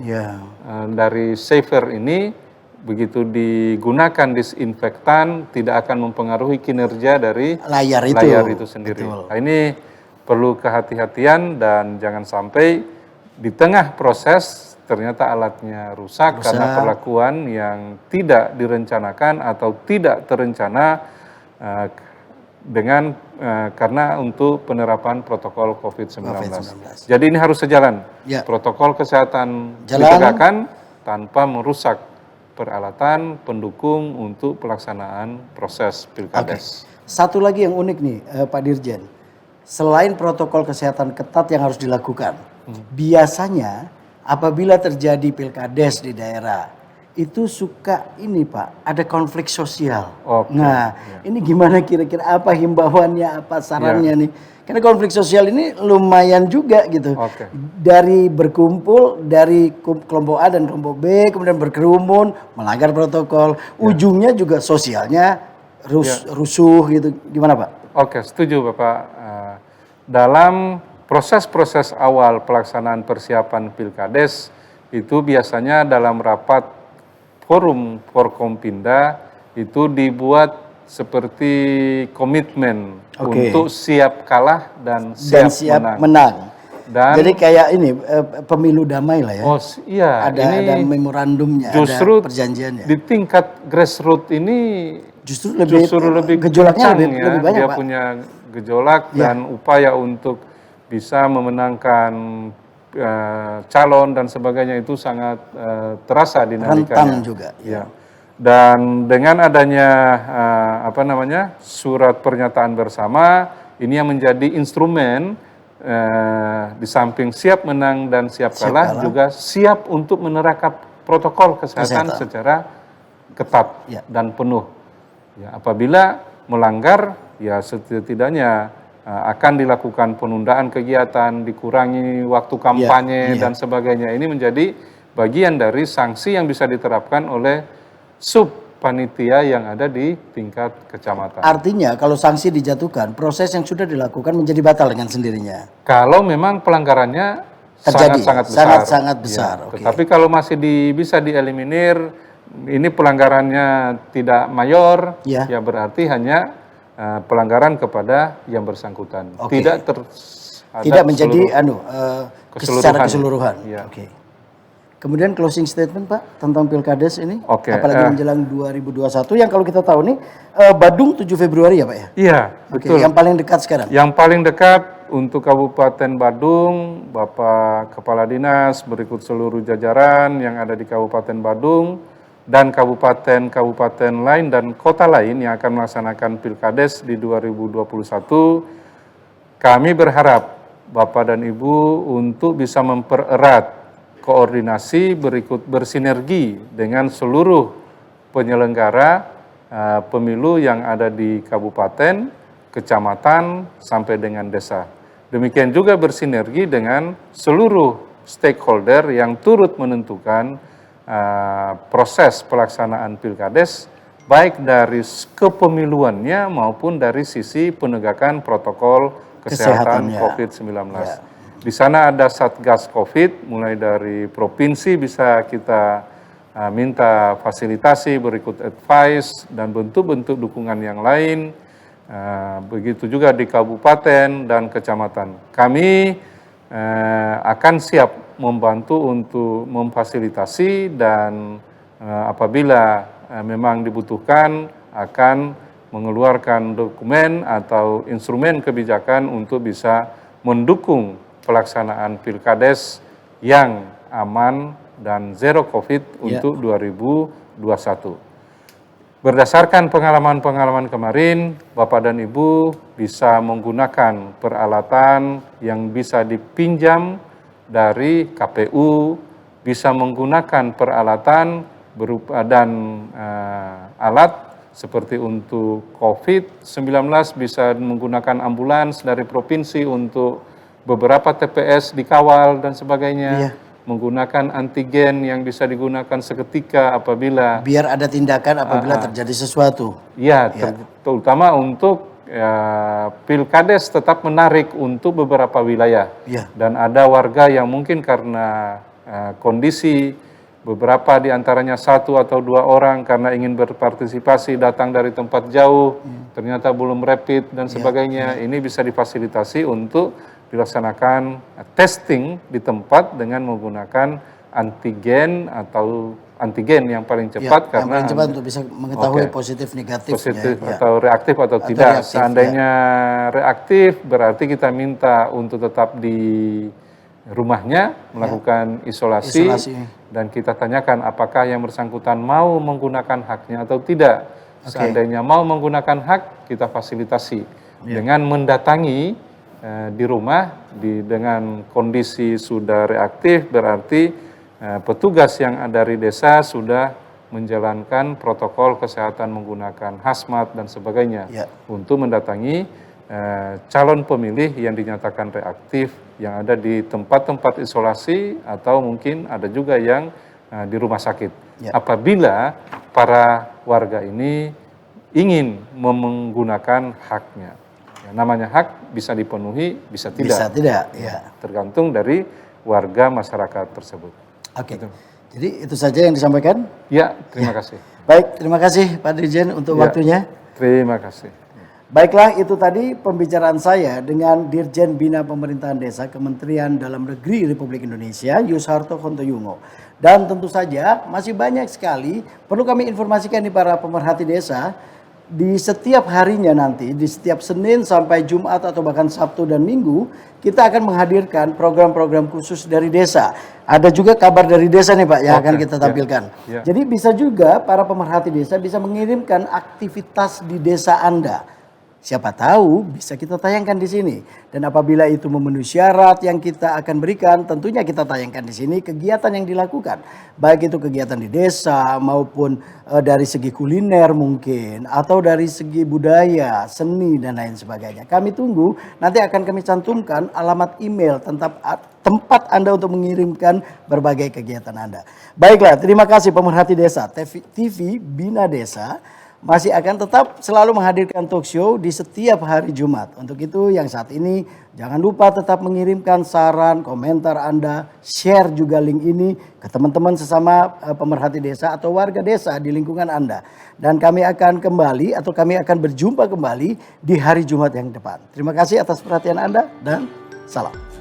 dari saver ini begitu digunakan disinfektan tidak akan mempengaruhi kinerja dari layar itu sendiri. Nah, ini perlu kehati-hatian dan jangan sampai di tengah proses ternyata alatnya rusak karena perlakuan yang tidak direncanakan atau tidak terencana karena untuk penerapan protokol COVID-19. Jadi ini harus sejalan. Protokol kesehatan ditegakkan tanpa merusak peralatan pendukung untuk pelaksanaan proses Pilkades. Satu lagi yang unik nih Pak Dirjen, selain protokol kesehatan ketat yang harus dilakukan, biasanya apabila terjadi Pilkades di daerah, itu suka ini Pak, ada konflik sosial. Ini gimana kira-kira apa himbauannya, apa sarannya nih? Karena konflik sosial ini lumayan juga gitu. Dari berkumpul, dari kelompok A dan kelompok B, kemudian berkerumun, melanggar protokol. Ujungnya juga sosialnya rusuh gitu. Gimana Pak? Setuju Bapak. Dalam proses-proses awal pelaksanaan persiapan Pilkades, itu biasanya dalam rapat forum Forkompinda itu dibuat seperti komitmen untuk siap kalah dan siap menang. Dan jadi kayak ini pemilu damai lah ya. Oh iya, ada memorandumnya, justru ada perjanjiannya. di tingkat grassroots ini Justru lebih kencang gejolaknya ya. lebih banyak, Dia Pak. punya gejolak dan upaya untuk bisa memenangkan calon dan sebagainya itu sangat terasa dinamikanya. Rentan juga. Ya. Dan dengan adanya surat pernyataan bersama ini yang menjadi instrumen di samping siap menang dan siap kalah juga siap untuk menerapkan protokol kesehatan secara ketat dan penuh. Ya, apabila melanggar, ya setidaknya akan dilakukan penundaan kegiatan, dikurangi waktu kampanye dan sebagainya. Ini menjadi bagian dari sanksi yang bisa diterapkan oleh sub panitia yang ada di tingkat kecamatan. Artinya kalau sanksi dijatuhkan, proses yang sudah dilakukan menjadi batal dengan sendirinya. Kalau memang pelanggarannya terjadi sangat besar. Ya, tetapi kalau masih bisa dieliminir, ini pelanggarannya tidak mayor, ya berarti hanya pelanggaran kepada yang bersangkutan. Tidak menjadi secara keseluruhan. Ya. Kemudian closing statement Pak tentang Pilkades ini, apalagi menjelang 2021 yang kalau kita tahu nih Badung 7 Februari ya Pak ya? Iya, betul. Yang paling dekat sekarang? Yang paling dekat untuk Kabupaten Badung, Bapak Kepala Dinas berikut seluruh jajaran yang ada di Kabupaten Badung dan kabupaten lain dan kota lain yang akan melaksanakan Pilkades di 2021, kami berharap Bapak dan Ibu untuk bisa mempererat koordinasi bersinergi dengan seluruh penyelenggara pemilu yang ada di kabupaten, kecamatan, sampai dengan desa. Demikian juga bersinergi dengan seluruh stakeholder yang turut menentukan proses pelaksanaan Pilkades, baik dari kepemiluannya maupun dari sisi penegakan protokol kesehatan COVID-19. Ya. Di sana ada Satgas COVID, mulai dari provinsi bisa kita minta fasilitasi, berikut advice, dan bentuk-bentuk dukungan yang lain. Begitu juga di kabupaten dan kecamatan. Kami akan siap membantu untuk memfasilitasi dan apabila memang dibutuhkan akan mengeluarkan dokumen atau instrumen kebijakan untuk bisa mendukung pelaksanaan Pilkades yang aman dan zero COVID untuk 2021. Berdasarkan pengalaman-pengalaman kemarin, Bapak dan Ibu bisa menggunakan peralatan yang bisa dipinjam dari KPU, bisa menggunakan peralatan berupa dan alat seperti untuk COVID-19 bisa menggunakan ambulans dari provinsi untuk beberapa TPS dikawal dan sebagainya. Menggunakan antigen yang bisa digunakan seketika apabila biar ada tindakan apabila terjadi sesuatu. Ya, terutama untuk Pilkades tetap menarik untuk beberapa wilayah. Dan ada warga yang mungkin karena kondisi beberapa di antaranya 1 atau 2 orang karena ingin berpartisipasi datang dari tempat jauh, ternyata belum rapid dan sebagainya. Ini bisa difasilitasi untuk dilaksanakan testing di tempat dengan menggunakan antigen atau antigen yang paling cepat karena yang paling cepat untuk bisa mengetahui positif negatif atau reaktif atau tidak. Seandainya reaktif berarti kita minta untuk tetap di rumahnya melakukan isolasi dan kita tanyakan apakah yang bersangkutan mau menggunakan haknya atau tidak. Seandainya mau menggunakan hak, kita fasilitasi dengan mendatangi di rumah dengan kondisi sudah reaktif, berarti petugas yang ada di desa sudah menjalankan protokol kesehatan menggunakan hazmat dan sebagainya untuk mendatangi calon pemilih yang dinyatakan reaktif yang ada di tempat-tempat isolasi atau mungkin ada juga yang di rumah sakit. Apabila para warga ini ingin menggunakan haknya. Namanya hak bisa dipenuhi, bisa tidak. Bisa tidak, tergantung dari warga masyarakat tersebut. Oke. Jadi itu saja yang disampaikan. Ya, terima kasih. Baik, terima kasih Pak Dirjen untuk waktunya. Terima kasih. Baiklah, itu tadi pembicaraan saya dengan Dirjen Bina Pemerintahan Desa Kementerian Dalam Negeri Republik Indonesia, Yusharto Hontoyungo. Dan tentu saja masih banyak sekali perlu kami informasikan nih para pemerhati desa. Di setiap harinya nanti, di setiap Senin sampai Jumat atau bahkan Sabtu dan Minggu, kita akan menghadirkan program-program khusus dari desa. Ada juga kabar dari desa nih Pak yang akan kita tampilkan. Jadi bisa juga para pemerhati desa bisa mengirimkan aktivitas di desa Anda. Siapa tahu bisa kita tayangkan di sini. Dan apabila itu memenuhi syarat yang kita akan berikan, tentunya kita tayangkan di sini kegiatan yang dilakukan. Baik itu kegiatan di desa maupun dari segi kuliner mungkin, atau dari segi budaya, seni dan lain sebagainya. Kami tunggu, nanti akan kami cantumkan alamat email tentang tempat Anda untuk mengirimkan berbagai kegiatan Anda. Baiklah, terima kasih pemerhati desa. TV Bina Desa masih akan tetap selalu menghadirkan talk show di setiap hari Jumat. Untuk itu yang saat ini jangan lupa tetap mengirimkan saran, komentar Anda, share juga link ini ke teman-teman sesama pemerhati desa atau warga desa di lingkungan Anda. Dan kami akan kembali atau kami akan berjumpa kembali di hari Jumat yang depan. Terima kasih atas perhatian Anda dan salam.